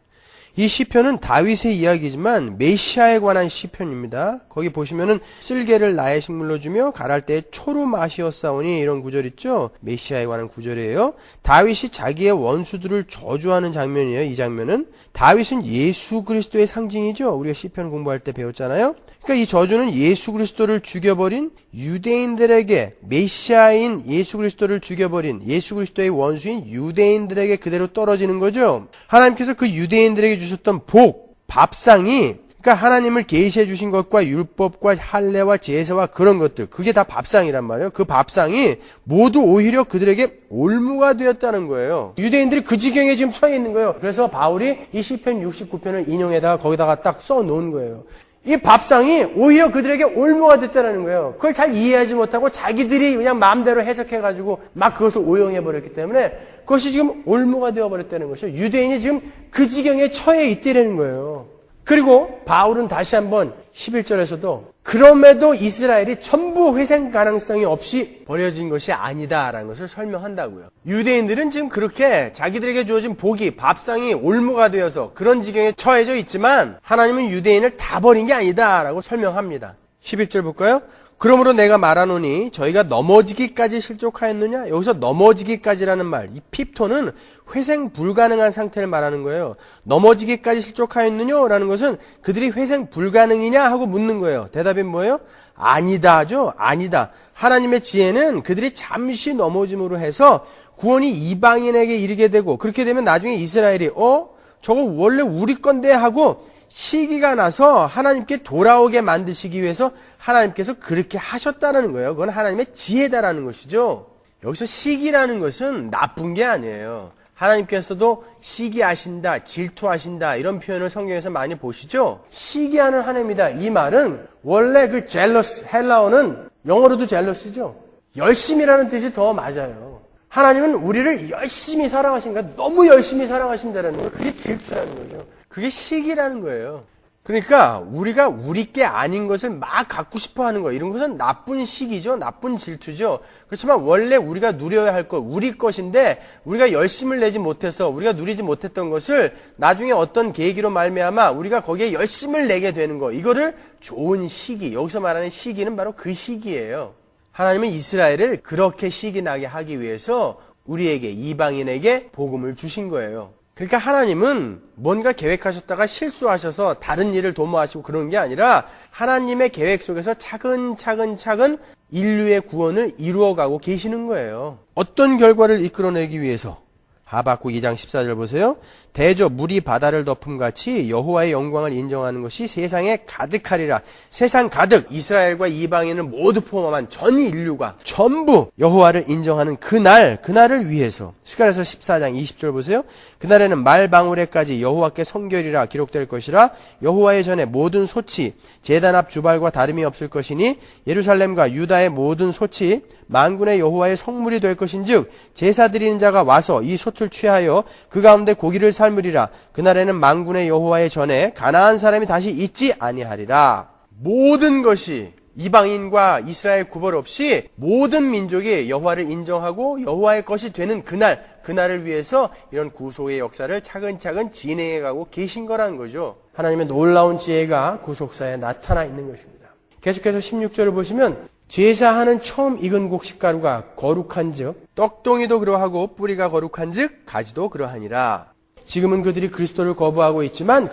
이 시편은 다윗의 이야기지만 메시아에 관한 시편입니다. 거기 보시면은 쓸개를 나의 식물로 주며 갈할 때에 초로 마시었사오니 이런 구절 있죠. 메시아에 관한 구절이에요. 다윗이 자기의 원수들을 저주하는 장면이에요. 이 장면은 다윗은 예수 그리스도의 상징이죠. 우리가 시편 공부할 때 배웠잖아요. 그러니까 이 저주는 예수 그리스도를 죽여버린 유대인들에게, 메시아인 예수 그리스도를 죽여버린 예수 그리스도의 원수인 유대인들에게 그대로 떨어지는 거죠. 하나님께서 그 유대인들에게 주셨던 복, 밥상이, 그러니까 하나님을 계시해 주신 것과 율법과 할례와 제사와 그런 것들, 그게 다 밥상이란 말이에요. 그 밥상이 모두 오히려 그들에게 올무가 되었다는 거예요. 유대인들이 그 지경에 지금 처해 있는 거예요. 그래서 바울이 이 시편 69편을 인용에다가 거기다가 딱 써놓은 거예요. 이 밥상이 오히려 그들에게 올무가 됐다는 거예요. 그걸 잘 이해하지 못하고 자기들이 그냥 마음대로 해석해가지고 막 그것을 오용해버렸기 때문에 그것이 지금 올무가 되어버렸다는 것이죠. 유대인이 지금 그 지경에 처해 있다는 거예요. 그리고 바울은 다시 한번 11절에서도 그럼에도 이스라엘이 전부 회생 가능성이 없이 버려진 것이 아니다라는 것을 설명한다고요. 유대인들은 지금 그렇게 자기들에게 주어진 복이, 밥상이 올무가 되어서 그런 지경에 처해져 있지만 하나님은 유대인을 다 버린 게 아니다라고 설명합니다. 11절 볼까요? 그러므로 내가 말하노니 저희가 넘어지기까지 실족하였느냐? 여기서 넘어지기까지라는 말, 이 핍토는 회생 불가능한 상태를 말하는 거예요. 넘어지기까지 실족하였느냐? 라는 것은 그들이 회생 불가능이냐? 하고 묻는 거예요. 대답이 뭐예요? 아니다죠? 아니다. 하나님의 지혜는 그들이 잠시 넘어짐으로 해서 구원이 이방인에게 이르게 되고 그렇게 되면 나중에 이스라엘이 저거 원래 우리 건데 하고 시기가 나서 하나님께 돌아오게 만드시기 위해서 하나님께서 그렇게 하셨다는 거예요. 그건 하나님의 지혜다라는 것이죠. 여기서 시기라는 것은 나쁜 게 아니에요. 하나님께서도 시기하신다, 질투하신다 이런 표현을 성경에서 많이 보시죠. 시기하는 하나님이다. 이 말은 원래 그 jealous, 헬라어는 영어로도 jealous죠. 열심이라는 뜻이 더 맞아요. 하나님은 우리를 열심히 사랑하신가, 너무 열심히 사랑하신다는 거예요. 그게 질투라는 거죠. 그게 시기라는 거예요. 그러니까 우리가 우리 게 아닌 것을 막 갖고 싶어 하는 거, 이런 것은 나쁜 시기죠. 나쁜 질투죠. 그렇지만 원래 우리가 누려야 할 것, 우리 것인데 우리가 열심을 내지 못해서 우리가 누리지 못했던 것을 나중에 어떤 계기로 말미암아 우리가 거기에 열심을 내게 되는 거, 이거를 좋은 시기, 여기서 말하는 시기는 바로 그 시기예요. 하나님은 이스라엘을 그렇게 시기 나게 하기 위해서 우리에게, 이방인에게 복음을 주신 거예요. 그러니까 하나님은 뭔가 계획하셨다가 실수하셔서 다른 일을 도모하시고 그런 게 아니라 하나님의 계획 속에서 차근차근 인류의 구원을 이루어가고 계시는 거예요. 어떤 결과를 이끌어내기 위해서? 하박국 2장 14절 보세요. 대저 물이 바다를 덮음같이 여호와의 영광을 인정하는 것이 세상에 가득하리라. 세상 가득 이스라엘과 이방인을 모두 포함한 전 인류가 전부 여호와를 인정하는 그날을 위해서. 스가랴서 14장 20절 보세요. 그날에는 말방울에까지 여호와께 성결이라 기록될 것이라. 여호와의 전에 모든 솥이 제단 앞 주발과 다름이 없을 것이니 예루살렘과 유다의 모든 솥이 만군의 여호와의 성물이 될 것인즉 제사 드리는 자가 와서 이 솥을 취하여 그 가운데 고기를 삶으리라. 그날에는 만군의 여호와의 전에 가나안 사람이 다시 있지 아니하리라. 모든 것이 이방인과 이스라엘 구별 없이 모든 민족이 여호와를 인정하고 여호와의 것이 되는 그날을 위해서 이런 구속의 역사를 차근차근 진행해가고 계신 거라는 거죠. 하나님의 놀라운 지혜가 구속사에 나타나 있는 것입니다. 계속해서 16절을 보시면 제사하는 처음 익은 곡식가루가 거룩한 즉 떡동이도 그러하고 뿌리가 거룩한 즉 가지도 그러하니라. 지금은 그들이 그리스도를 거부하고 있지만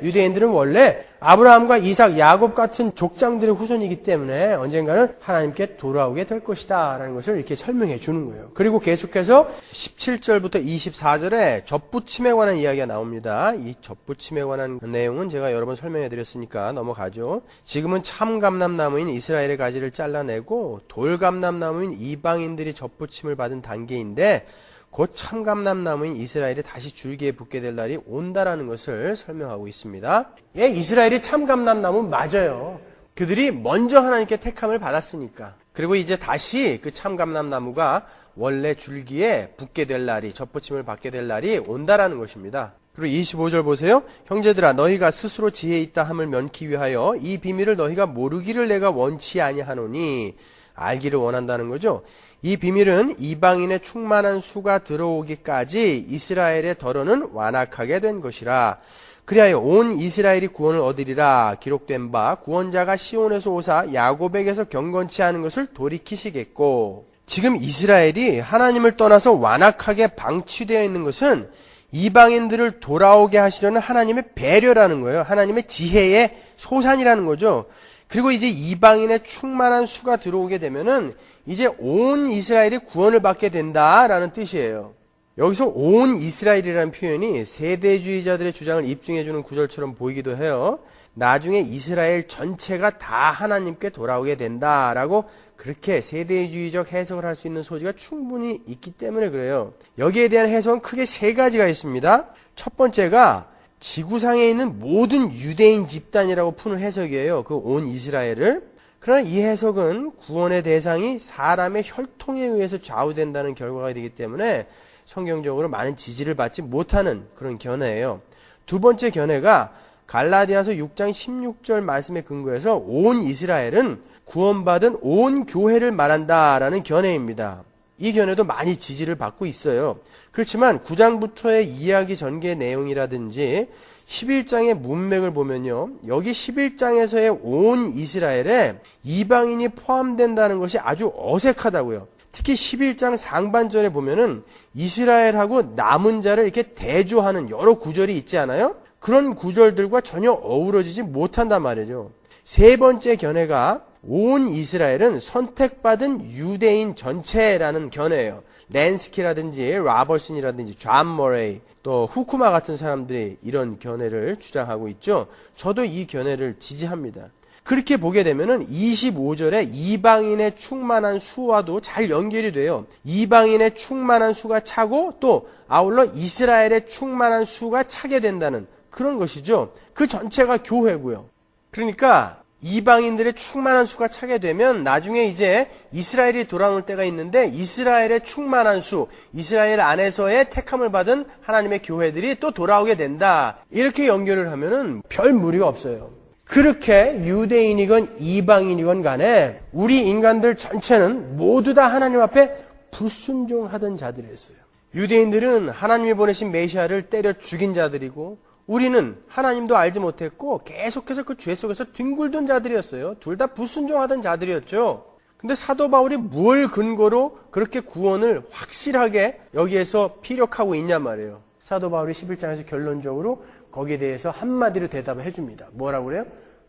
유대인들은 원래 아브라함과 이삭, 야곱 같은 족장들의 후손이기 때문에 언젠가는 하나님께 돌아오게 될 것이다 라는 것을 이렇게 설명해 주는 거예요. 그리고 계속해서 17절부터 24절에 젖부침에 관한 이야기가 나옵니다. 이 젖부침에 관한 내용은 제가 여러 번 설명해 드렸으니까 넘어가죠. 지금은 참감람나무인 이스라엘의 가지를 잘라내고 돌감람나무인 이방인들이 젖부침을 받은 단계인데 곧 참감람나무인 이스라엘이 다시 줄기에 붙게 될 날이 온다라는 것을 설명하고 있습니다. 예, 이스라엘이 참감람나무 맞아요. 그들이 먼저 하나님께 택함을 받았으니까. 그리고 이제 다시 그 참감람나무가 원래 줄기에 붙게 될 날이, 젖붙임을 받게 될 날이 온다라는 것입니다. 그리고 25절 보세요. 형제들아 너희가 스스로 지혜 있다 함을 면키 위하여 이 비밀을 너희가 모르기를 내가 원치 아니하노니. 알기를 원한다는 거죠. 이 비밀은 이방인의 충만한 수가 들어오기까지 이스라엘의 덫은 완악하게 된 것이라. 그리하여 온 이스라엘이 구원을 얻으리라. 기록된 바 구원자가 시온에서 오사 야곱에게서 경건치 않은 것을 돌이키시겠고. 지금 이스라엘이 하나님을 떠나서 완악하게 방치되어 있는 것은 이방인들을 돌아오게 하시려는 하나님의 배려라는 거예요. 하나님의 지혜의 소산이라는 거죠. 그리고 이제 이방인의 충만한 수가 들어오게 되면은 이제 온 이스라엘이 구원을 받게 된다라는 뜻이에요. 여기서 온 이스라엘이라는 표현이 세대주의자들의 주장을 입증해주는 구절처럼 보이기도 해요. 나중에 이스라엘 전체가 다 하나님께 돌아오게 된다라고 그렇게 세대주의적 해석을 할 수 있는 소지가 충분히 있기 때문에 그래요. 여기에 대한 해석은 크게 세 가지가 있습니다. 첫 번째가 지구상에 있는 모든 유대인 집단이라고 푸는 해석이에요. 그 온 이스라엘을. 그러나 이 해석은 구원의 대상이 사람의 혈통에 의해서 좌우된다는 결과가 되기 때문에 성경적으로 많은 지지를 받지 못하는 그런 견해예요. 두 번째 견해가 갈라디아서 6장 16절 말씀에 근거해서 온 이스라엘은 구원받은 온 교회를 말한다라는 견해입니다. 이 견해도 많이 지지를 받고 있어요. 그렇지만 9장부터의 이야기 전개 내용이라든지 11장의 문맥을 보면요. 여기 11장에서의 온 이스라엘에 이방인이 포함된다는 것이 아주 어색하다고요. 특히 11장 상반절에 보면은 이스라엘하고 남은 자를 이렇게 대조하는 여러 구절이 있지 않아요? 그런 구절들과 전혀 어우러지지 못한단 말이죠. 세 번째 견해가 온 이스라엘은 선택받은 유대인 전체라는 견해예요. 랜스키라든지 라버슨이라든지 존 머레이 또 후쿠마 같은 사람들이 이런 견해를 주장하고 있죠. 저도 이 견해를 지지합니다. 그렇게 보게 되면은 25절에 이방인의 충만한 수와도 잘 연결이 돼요. 이방인의 충만한 수가 차고 또 아울러 이스라엘의 충만한 수가 차게 된다는 그런 것이죠. 그 전체가 교회고요. 그러니까 이방인들의 충만한 수가 차게 되면 나중에 이제 이스라엘이 돌아올 때가 있는데 이스라엘의 충만한 수, 이스라엘 안에서의 택함을 받은 하나님의 교회들이 또 돌아오게 된다. 이렇게 연결을 하면은 별 무리가 없어요. 그렇게 유대인이건 이방인이건 간에 우리 인간들 전체는 모두 다 하나님 앞에 불순종하던 자들이었어요. 유대인들은 하나님이 보내신 메시아를 때려 죽인 자들이고 우리는 하나님도 알지 못했고 계속해서 그 죄 속에서 뒹굴던 자들이었어요. 둘 다 불순종하던 자들이었죠. 근데 사도 바울이 뭘 근거로 그렇게 구원을 확실하게 여기에서 피력하고 있냔 말이에요. 사도 바울이 11장에서 결론적으로 거기에 대해서 한마디로 대답을 해줍니다. 뭐라고 그래요?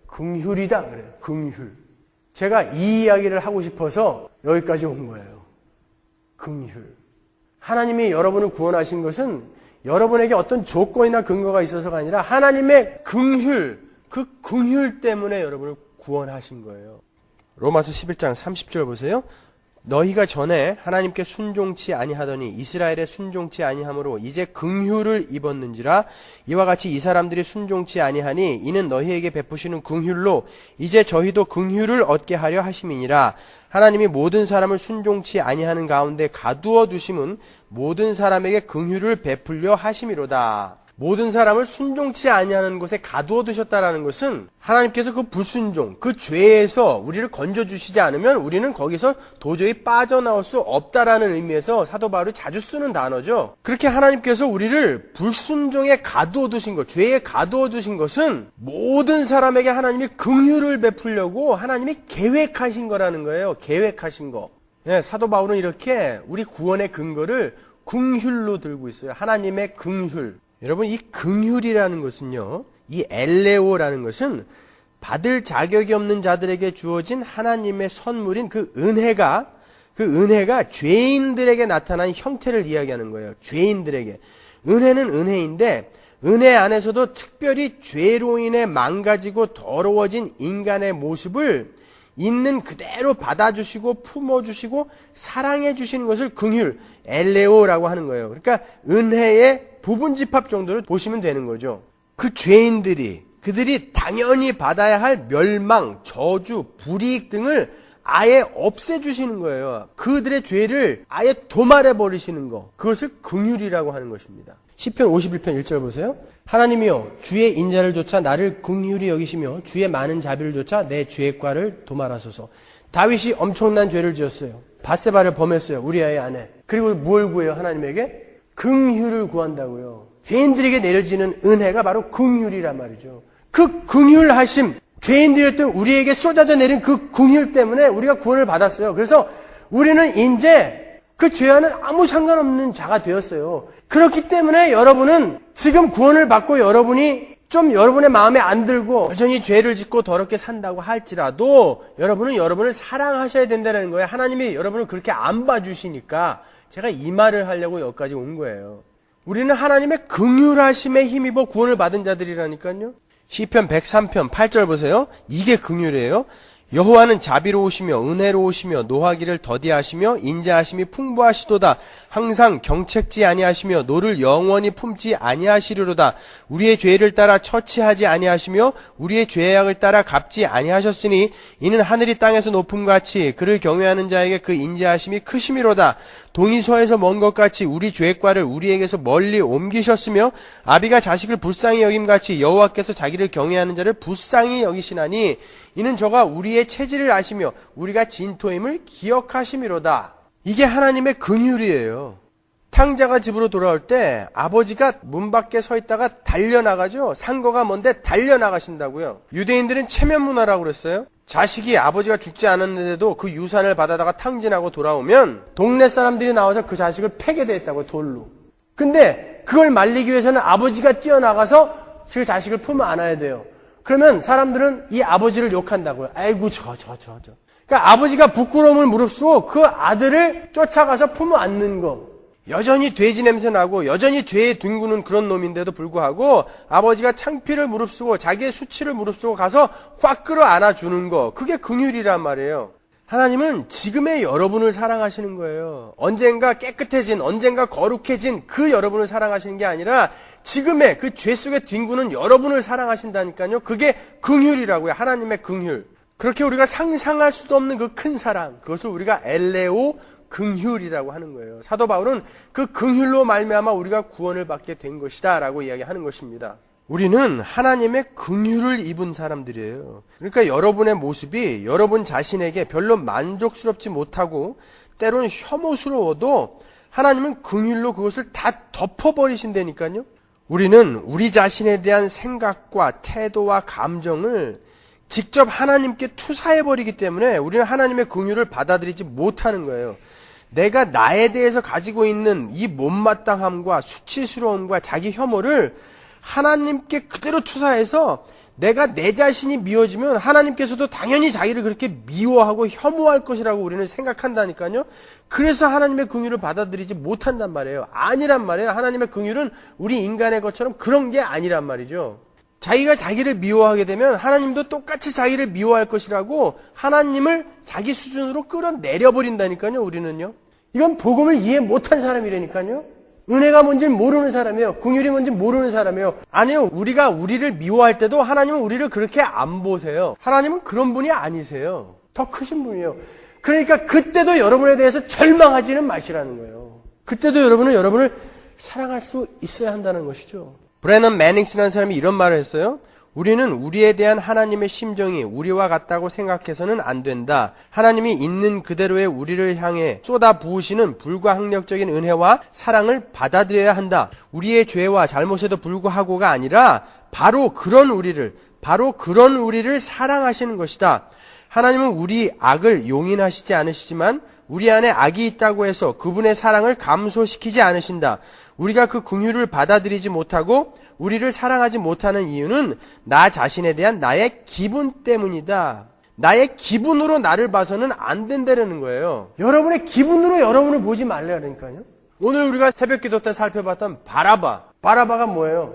긍휼이다 그래요. 긍휼. 제가 이 이야기를 하고 싶어서 여기까지 온 거예요. 긍휼. 하나님이 여러분을 구원하신 것은 여러분에게 어떤 조건이나 근거가 있어서가 아니라 하나님의 긍휼, 그 긍휼 때문에 여러분을 구원하신 거예요. 로마서 11장 30절 보세요. 너희가 전에 하나님께 순종치 아니하더니 이스라엘에 순종치 아니하므로 이제 긍휼을 입었는지라. 이와 같이 이 사람들이 순종치 아니하니 이는 너희에게 베푸시는 긍휼로 이제 저희도 긍휼을 얻게 하려 하심이니라. 하나님이 모든 사람을 순종치 아니하는 가운데 가두어 두심은 모든 사람에게 긍휼을 베풀려 하심이로다. 모든 사람을 순종치 아니하는 곳에 가두어 두셨다라는 것은 하나님께서 그 불순종, 그 죄에서 우리를 건져주시지 않으면 우리는 거기서 도저히 빠져나올 수 없다라는 의미에서 사도 바울이 자주 쓰는 단어죠. 그렇게 하나님께서 우리를 불순종에 가두어 두신 것, 죄에 가두어 두신 것은 모든 사람에게 하나님이 긍휼을 베풀려고 하나님이 계획하신 거라는 거예요. 계획하신 거. 예, 사도 바울은 이렇게 우리 구원의 근거를 긍휼로 들고 있어요. 하나님의 긍휼. 여러분, 이 긍휼이라는 것은요, 이 엘레오라는 것은 받을 자격이 없는 자들에게 주어진 하나님의 선물인 그 은혜가 죄인들에게 나타난 형태를 이야기하는 거예요. 죄인들에게. 은혜는 은혜인데 은혜 안에서도 특별히 죄로 인해 망가지고 더러워진 인간의 모습을 있는 그대로 받아주시고 품어주시고 사랑해주시는 것을 긍휼, 엘레오라고 하는 거예요. 그러니까 은혜의 부분집합 정도를 보시면 되는 거죠. 그 죄인들이, 그들이 당연히 받아야 할 멸망, 저주, 불이익 등을 아예 없애주시는 거예요. 그들의 죄를 아예 도말해버리시는 거. 그것을 긍휼이라고 하는 것입니다. 시편 51편 1절 보세요. 하나님이여 주의 인자를 조차 나를 긍휼히 여기시며 주의 많은 자비를 조차 내 죄과를 도말하소서. 다윗이 엄청난 죄를 지었어요. 밧세바를 범했어요. 우리아의 아내. 그리고 뭘 구해요? 하나님에게? 긍휼을 구한다고요. 죄인들에게 내려지는 은혜가 바로 긍휼이란 말이죠. 그 긍휼하심, 죄인들이었던 우리에게 쏟아져 내린 그 긍휼 때문에 우리가 구원을 받았어요. 그래서 우리는 이제 그 죄와는 아무 상관없는 자가 되었어요. 그렇기 때문에 여러분은 지금 구원을 받고 여러분이 좀 여러분의 마음에 안 들고 여전히 죄를 짓고 더럽게 산다고 할지라도 여러분은 여러분을 사랑하셔야 된다는 거예요. 하나님이 여러분을 그렇게 안 봐주시니까 제가 이 말을 하려고 여기까지 온 거예요. 우리는 하나님의 긍휼하심에 힘입어 구원을 받은 자들이라니까요. 시편 103편 8절 보세요. 이게 긍휼이에요. 여호와는 자비로우시며 은혜로우시며 노하기를 더디하시며 인자하심이 풍부하시도다. 항상 경책지 아니하시며 노를 영원히 품지 아니하시리로다. 우리의 죄를 따라 처치하지 아니하시며 우리의 죄악을 따라 갚지 아니하셨으니 이는 하늘이 땅에서 높음같이 그를 경외하는 자에게 그 인자하심이 크심이로다. 동이 서에서 먼 것 같이 우리 죄과를 우리에게서 멀리 옮기셨으며 아비가 자식을 불쌍히 여김같이 여호와께서 자기를 경외하는 자를 불쌍히 여기시나니 이는 저가 우리의 체질을 아시며 우리가 진토임을 기억하심이로다. 이게 하나님의 긍휼이에요. 탕자가 집으로 돌아올 때 아버지가 문 밖에 서 있다가 달려나가죠. 상거가 먼데 달려나가신다고요. 유대인들은 체면 문화라고 그랬어요. 자식이 아버지가 죽지 않았는데도 그 유산을 받아다가 탕진하고 돌아오면 동네 사람들이 나와서 그 자식을 패게 됐다고, 돌로. 근데 그걸 말리기 위해서는 아버지가 뛰어나가서 그 자식을 품어 안아야 돼요. 그러면 사람들은 이 아버지를 욕한다고요. 아이고 저. 그러니까 아버지가 부끄러움을 무릅쓰고 그 아들을 쫓아가서 품어 안는 거. 여전히 돼지 냄새 나고 여전히 죄에 뒹구는 그런 놈인데도 불구하고 아버지가 창피를 무릅쓰고 자기의 수치를 무릅쓰고 가서 꽉 끌어 안아주는 거. 그게 긍휼이란 말이에요. 하나님은 지금의 여러분을 사랑하시는 거예요. 언젠가 깨끗해진, 언젠가 거룩해진 그 여러분을 사랑하시는 게 아니라 지금의 그 죄 속에 뒹구는 여러분을 사랑하신다니까요. 그게 긍휼이라고요. 하나님의 긍휼. 그렇게 우리가 상상할 수도 없는 그 큰 사랑, 그것을 우리가 엘레오 긍휼이라고 하는 거예요. 사도 바울은 그 긍휼로 말미암아 우리가 구원을 받게 된 것이다 라고 이야기하는 것입니다. 우리는 하나님의 긍휼을 입은 사람들이에요. 그러니까 여러분의 모습이 여러분 자신에게 별로 만족스럽지 못하고 때로는 혐오스러워도 하나님은 긍휼로 그것을 다 덮어버리신다니까요. 우리는 우리 자신에 대한 생각과 태도와 감정을 직접 하나님께 투사해버리기 때문에 우리는 하나님의 긍휼을 받아들이지 못하는 거예요. 내가 나에 대해서 가지고 있는 이 못마땅함과 수치스러움과 자기 혐오를 하나님께 그대로 투사해서 내가 내 자신이 미워지면 하나님께서도 당연히 자기를 그렇게 미워하고 혐오할 것이라고 우리는 생각한다니까요. 그래서 하나님의 긍휼을 받아들이지 못한단 말이에요. 아니란 말이에요. 하나님의 긍휼은 우리 인간의 것처럼 그런 게 아니란 말이죠. 자기가 자기를 미워하게 되면 하나님도 똑같이 자기를 미워할 것이라고 하나님을 자기 수준으로 끌어내려버린다니까요. 우리는요. 이건 복음을 이해 못한 사람이라니까요. 은혜가 뭔지 모르는 사람이에요. 긍휼이 뭔지 모르는 사람이에요. 아니요. 우리가 우리를 미워할 때도 하나님은 우리를 그렇게 안 보세요. 하나님은 그런 분이 아니세요. 더 크신 분이에요. 그러니까 그때도 여러분에 대해서 절망하지는 마시라는 거예요. 그때도 여러분은 여러분을 사랑할 수 있어야 한다는 것이죠. 브래넌 매닝스라는 사람이 이런 말을 했어요. 우리는 우리에 대한 하나님의 심정이 우리와 같다고 생각해서는 안 된다. 하나님이 있는 그대로의 우리를 향해 쏟아 부으시는 불가항력적인 은혜와 사랑을 받아들여야 한다. 우리의 죄와 잘못에도 불구하고가 아니라 바로 그런 우리를 사랑하시는 것이다. 하나님은 우리 악을 용인하시지 않으시지만 우리 안에 악이 있다고 해서 그분의 사랑을 감소시키지 않으신다. 우리가 그 긍휼을 받아들이지 못하고 우리를 사랑하지 못하는 이유는 나 자신에 대한 나의 기분 때문이다. 나의 기분으로 나를 봐서는 안 된다는 거예요. 여러분의 기분으로 여러분을 보지 말라니까요. 오늘 우리가 새벽기도 때 살펴봤던 바라바가 뭐예요?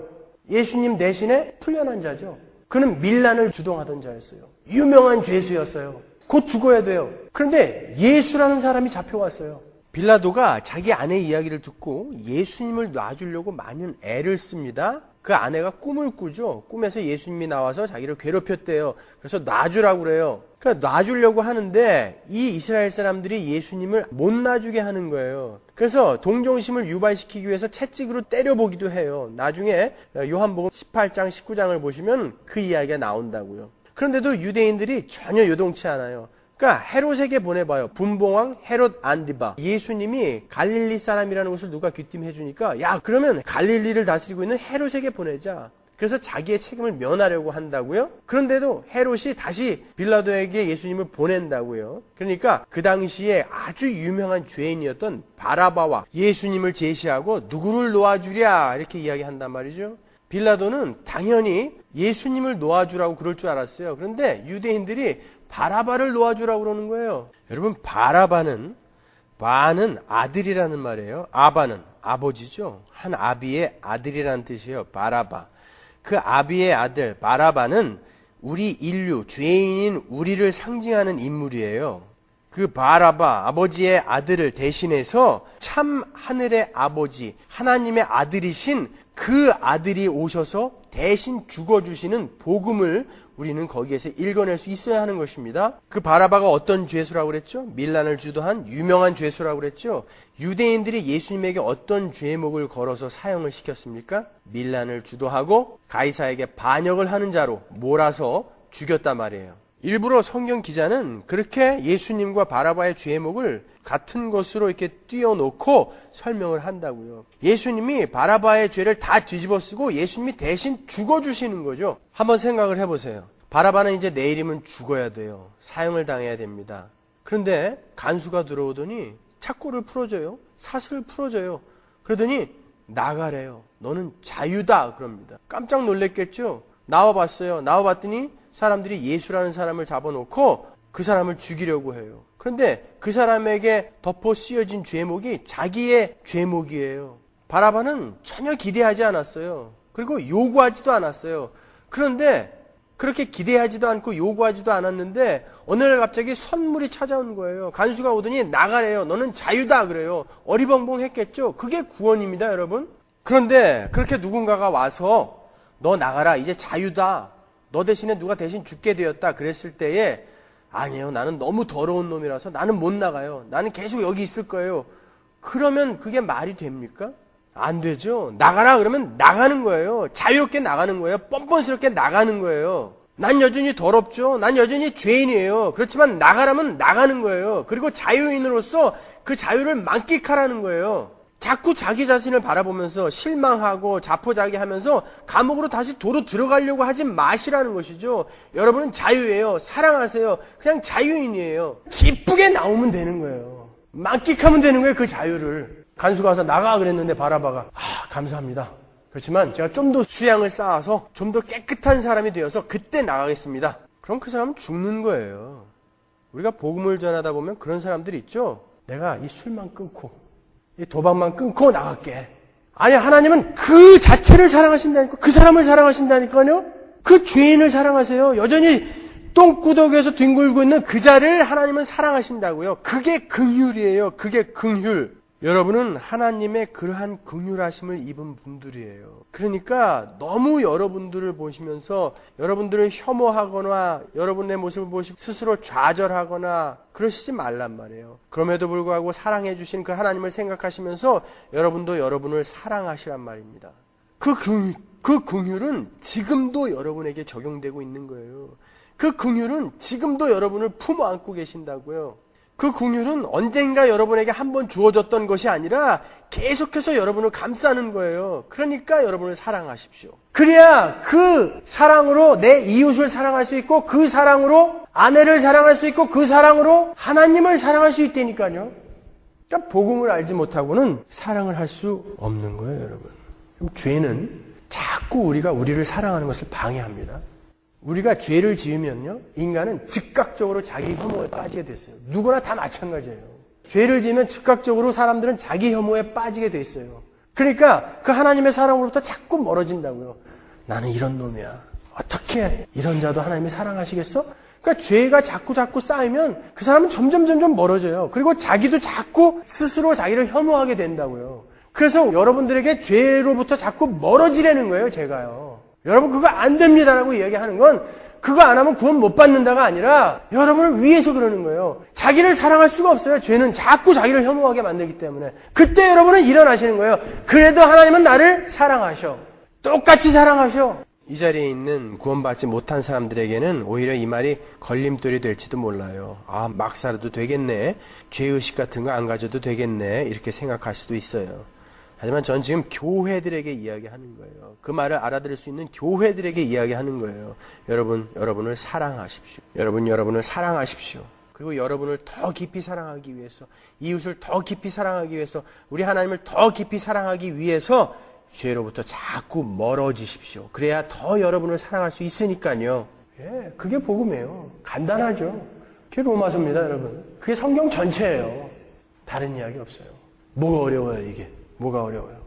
예수님 대신에 풀려난 자죠. 그는 밀란을 주동하던 자였어요. 유명한 죄수였어요. 곧 죽어야 돼요. 그런데 예수라는 사람이 잡혀왔어요. 빌라도가 자기 아내의 이야기를 듣고 예수님을 놔주려고 많은 애를 씁니다. 그 아내가 꿈을 꾸죠. 꿈에서 예수님이 나와서 자기를 괴롭혔대요. 그래서 놔주라고 그래요. 그러니까 놔주려고 하는데 이 이스라엘 사람들이 예수님을 못 놔주게 하는 거예요. 그래서 동정심을 유발시키기 위해서 채찍으로 때려보기도 해요. 나중에 요한복음 18장 19장을 보시면 그 이야기가 나온다고요. 그런데도 유대인들이 전혀 요동치 않아요. 그러니까 헤롯에게 보내봐요. 분봉왕 헤롯 안디바. 예수님이 갈릴리 사람이라는 것을 누가 귀띔해 주니까 야 그러면 갈릴리를 다스리고 있는 헤롯에게 보내자. 그래서 자기의 책임을 면하려고 한다고요. 그런데도 헤롯이 다시 빌라도에게 예수님을 보낸다고요. 그러니까 그 당시에 아주 유명한 죄인이었던 바라바와 예수님을 제시하고 누구를 놓아주랴 이렇게 이야기한단 말이죠. 빌라도는 당연히 예수님을 놓아주라고 그럴 줄 알았어요. 그런데 유대인들이 바라바를 놓아주라고 그러는 거예요. 여러분 바는 아들이라는 말이에요. 아바는 아버지죠. 한 아비의 아들이라는 뜻이에요. 바라바. 그 아비의 아들 바라바는 우리 인류 죄인인 우리를 상징하는 인물이에요. 그 바라바 아버지의 아들을 대신해서 참 하늘의 아버지 하나님의 아들이신 그 아들이 오셔서 대신 죽어주시는 복음을 우리는 거기에서 읽어낼 수 있어야 하는 것입니다. 그 바라바가 어떤 죄수라고 그랬죠? 밀란을 주도한 유명한 죄수라고 그랬죠? 유대인들이 예수님에게 어떤 죄목을 걸어서 사형을 시켰습니까? 밀란을 주도하고 가이사에게 반역을 하는 자로 몰아서 죽였단 말이에요. 일부러 성경 기자는 그렇게 예수님과 바라바의 죄목을 같은 것으로 이렇게 띄워놓고 설명을 한다고요. 예수님이 바라바의 죄를 다 뒤집어 쓰고 예수님이 대신 죽어주시는 거죠. 한번 생각을 해보세요. 바라바는 이제 내일이면 죽어야 돼요. 사형을 당해야 됩니다. 그런데 간수가 들어오더니 착고를 풀어줘요. 사슬을 풀어줘요. 그러더니 나가래요. 너는 자유다 그럽니다. 깜짝 놀랐겠죠. 나와봤어요. 나와봤더니 사람들이 예수라는 사람을 잡아놓고 그 사람을 죽이려고 해요. 그런데 그 사람에게 덮어 씌워진 죄목이 자기의 죄목이에요. 바라바는 전혀 기대하지 않았어요. 그리고 요구하지도 않았어요. 그런데 그렇게 기대하지도 않고 요구하지도 않았는데 어느 날 갑자기 선물이 찾아온 거예요. 간수가 오더니 나가래요. 너는 자유다 그래요. 어리벙벙했겠죠. 그게 구원입니다, 여러분. 그런데 그렇게 누군가가 와서 너 나가라. 이제 자유다. 너 대신에 누가 대신 죽게 되었다. 그랬을 때에 아니에요. 나는 너무 더러운 놈이라서 나는 못 나가요. 나는 계속 여기 있을 거예요. 그러면 그게 말이 됩니까? 안 되죠. 나가라 그러면 나가는 거예요. 자유롭게 나가는 거예요. 뻔뻔스럽게 나가는 거예요. 난 여전히 더럽죠. 난 여전히 죄인이에요. 그렇지만 나가라면 나가는 거예요. 그리고 자유인으로서 그 자유를 만끽하라는 거예요. 자꾸 자기 자신을 바라보면서 실망하고 자포자기하면서 감옥으로 다시 도로 들어가려고 하지 마시라는 것이죠. 여러분은 자유예요. 사랑하세요. 그냥 자유인이에요. 기쁘게 나오면 되는 거예요. 만끽하면 되는 거예요. 그 자유를. 간수가 와서 나가 그랬는데 바라바가 감사합니다. 그렇지만 제가 좀 더 수양을 쌓아서 좀 더 깨끗한 사람이 되어서 그때 나가겠습니다. 그럼 그 사람은 죽는 거예요. 우리가 복음을 전하다 보면 그런 사람들이 있죠. 내가 이 술만 끊고 이 도박만 끊고 나갈게. 아니, 하나님은 그 자체를 사랑하신다니까. 그 사람을 사랑하신다니까요. 그 죄인을 사랑하세요. 여전히 똥구덕에서 뒹굴고 있는 그 자를 하나님은 사랑하신다고요. 그게 긍휼이에요. 그게 긍휼. 여러분은 하나님의 그러한 긍휼하심을 입은 분들이에요. 그러니까 너무 여러분들을 보시면서 여러분들을 혐오하거나 여러분의 모습을 보시고 스스로 좌절하거나 그러시지 말란 말이에요. 그럼에도 불구하고 사랑해 주신 그 하나님을 생각하시면서 여러분도 여러분을 사랑하시란 말입니다. 그 긍휼은 지금도 여러분에게 적용되고 있는 거예요. 그 긍휼은 지금도 여러분을 품어 안고 계신다고요. 그 긍휼은 언젠가 여러분에게 한번 주어졌던 것이 아니라 계속해서 여러분을 감싸는 거예요. 그러니까 여러분을 사랑하십시오. 그래야 그 사랑으로 내 이웃을 사랑할 수 있고 그 사랑으로 아내를 사랑할 수 있고 그 사랑으로 하나님을 사랑할 수 있다니까요. 그러니까 복음을 알지 못하고는 사랑을 할 수 없는 거예요, 여러분. 그럼 죄는 자꾸 우리를 사랑하는 것을 방해합니다. 우리가 죄를 지으면요, 인간은 즉각적으로 자기 혐오에 빠지게 됐어요. 누구나 다 마찬가지예요. 죄를 지으면 즉각적으로 사람들은 자기 혐오에 빠지게 돼 있어요. 그러니까 그 하나님의 사랑으로부터 자꾸 멀어진다고요. 나는 이런 놈이야. 어떻게 이런 자도 하나님이 사랑하시겠어? 그러니까 죄가 자꾸 쌓이면 그 사람은 점점 멀어져요. 그리고 자기도 자꾸 스스로 자기를 혐오하게 된다고요. 그래서 여러분들에게 죄로부터 자꾸 멀어지라는 거예요, 제가요. 여러분 그거 안 됩니다라고 이야기하는 건 그거 안 하면 구원 못 받는다가 아니라 여러분을 위해서 그러는 거예요. 자기를 사랑할 수가 없어요. 죄는 자꾸 자기를 혐오하게 만들기 때문에. 그때 여러분은 일어나시는 거예요. 그래도 하나님은 나를 사랑하셔. 똑같이 사랑하셔. 이 자리에 있는 구원받지 못한 사람들에게는 오히려 이 말이 걸림돌이 될지도 몰라요. 아, 막 살아도 되겠네. 죄의식 같은 거 안 가져도 되겠네. 이렇게 생각할 수도 있어요. 하지만 전 지금 교회들에게 이야기하는 거예요. 그 말을 알아들을 수 있는 교회들에게 이야기하는 거예요. 여러분을 사랑하십시오. 여러분을 사랑하십시오. 그리고 여러분을 더 깊이 사랑하기 위해서, 이웃을 더 깊이 사랑하기 위해서, 우리 하나님을 더 깊이 사랑하기 위해서 죄로부터 자꾸 멀어지십시오. 그래야 더 여러분을 사랑할 수 있으니까요. 예, 그게 복음이에요. 간단하죠. 그게 로마서입니다, 여러분. 그게 성경 전체예요. 다른 이야기 없어요. 뭐가 어려워요, 이게? 뭐가 어려워요?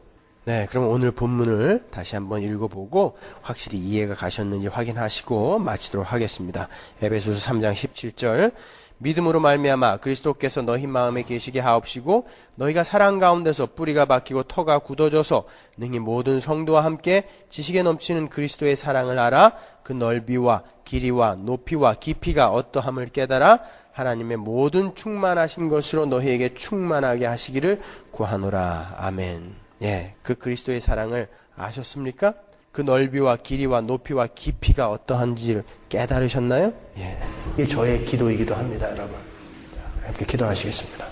네, 그럼 오늘 본문을 다시 한번 읽어보고 확실히 이해가 가셨는지 확인하시고 마치도록 하겠습니다. 에베소서 3장 17절 믿음으로 말미암아 그리스도께서 너희 마음에 계시게 하옵시고 너희가 사랑 가운데서 뿌리가 박히고 터가 굳어져서 능히 모든 성도와 함께 지식에 넘치는 그리스도의 사랑을 알아 그 넓이와 길이와 높이와 깊이가 어떠함을 깨달아 하나님의 모든 충만하신 것으로 너희에게 충만하게 하시기를 구하노라. 아멘. 예, 그 그리스도의 사랑을 아셨습니까? 그 넓이와 길이와 높이와 깊이가 어떠한지를 깨달으셨나요? 예, 이게 저의 기도이기도 합니다, 여러분. 함께 기도하시겠습니다.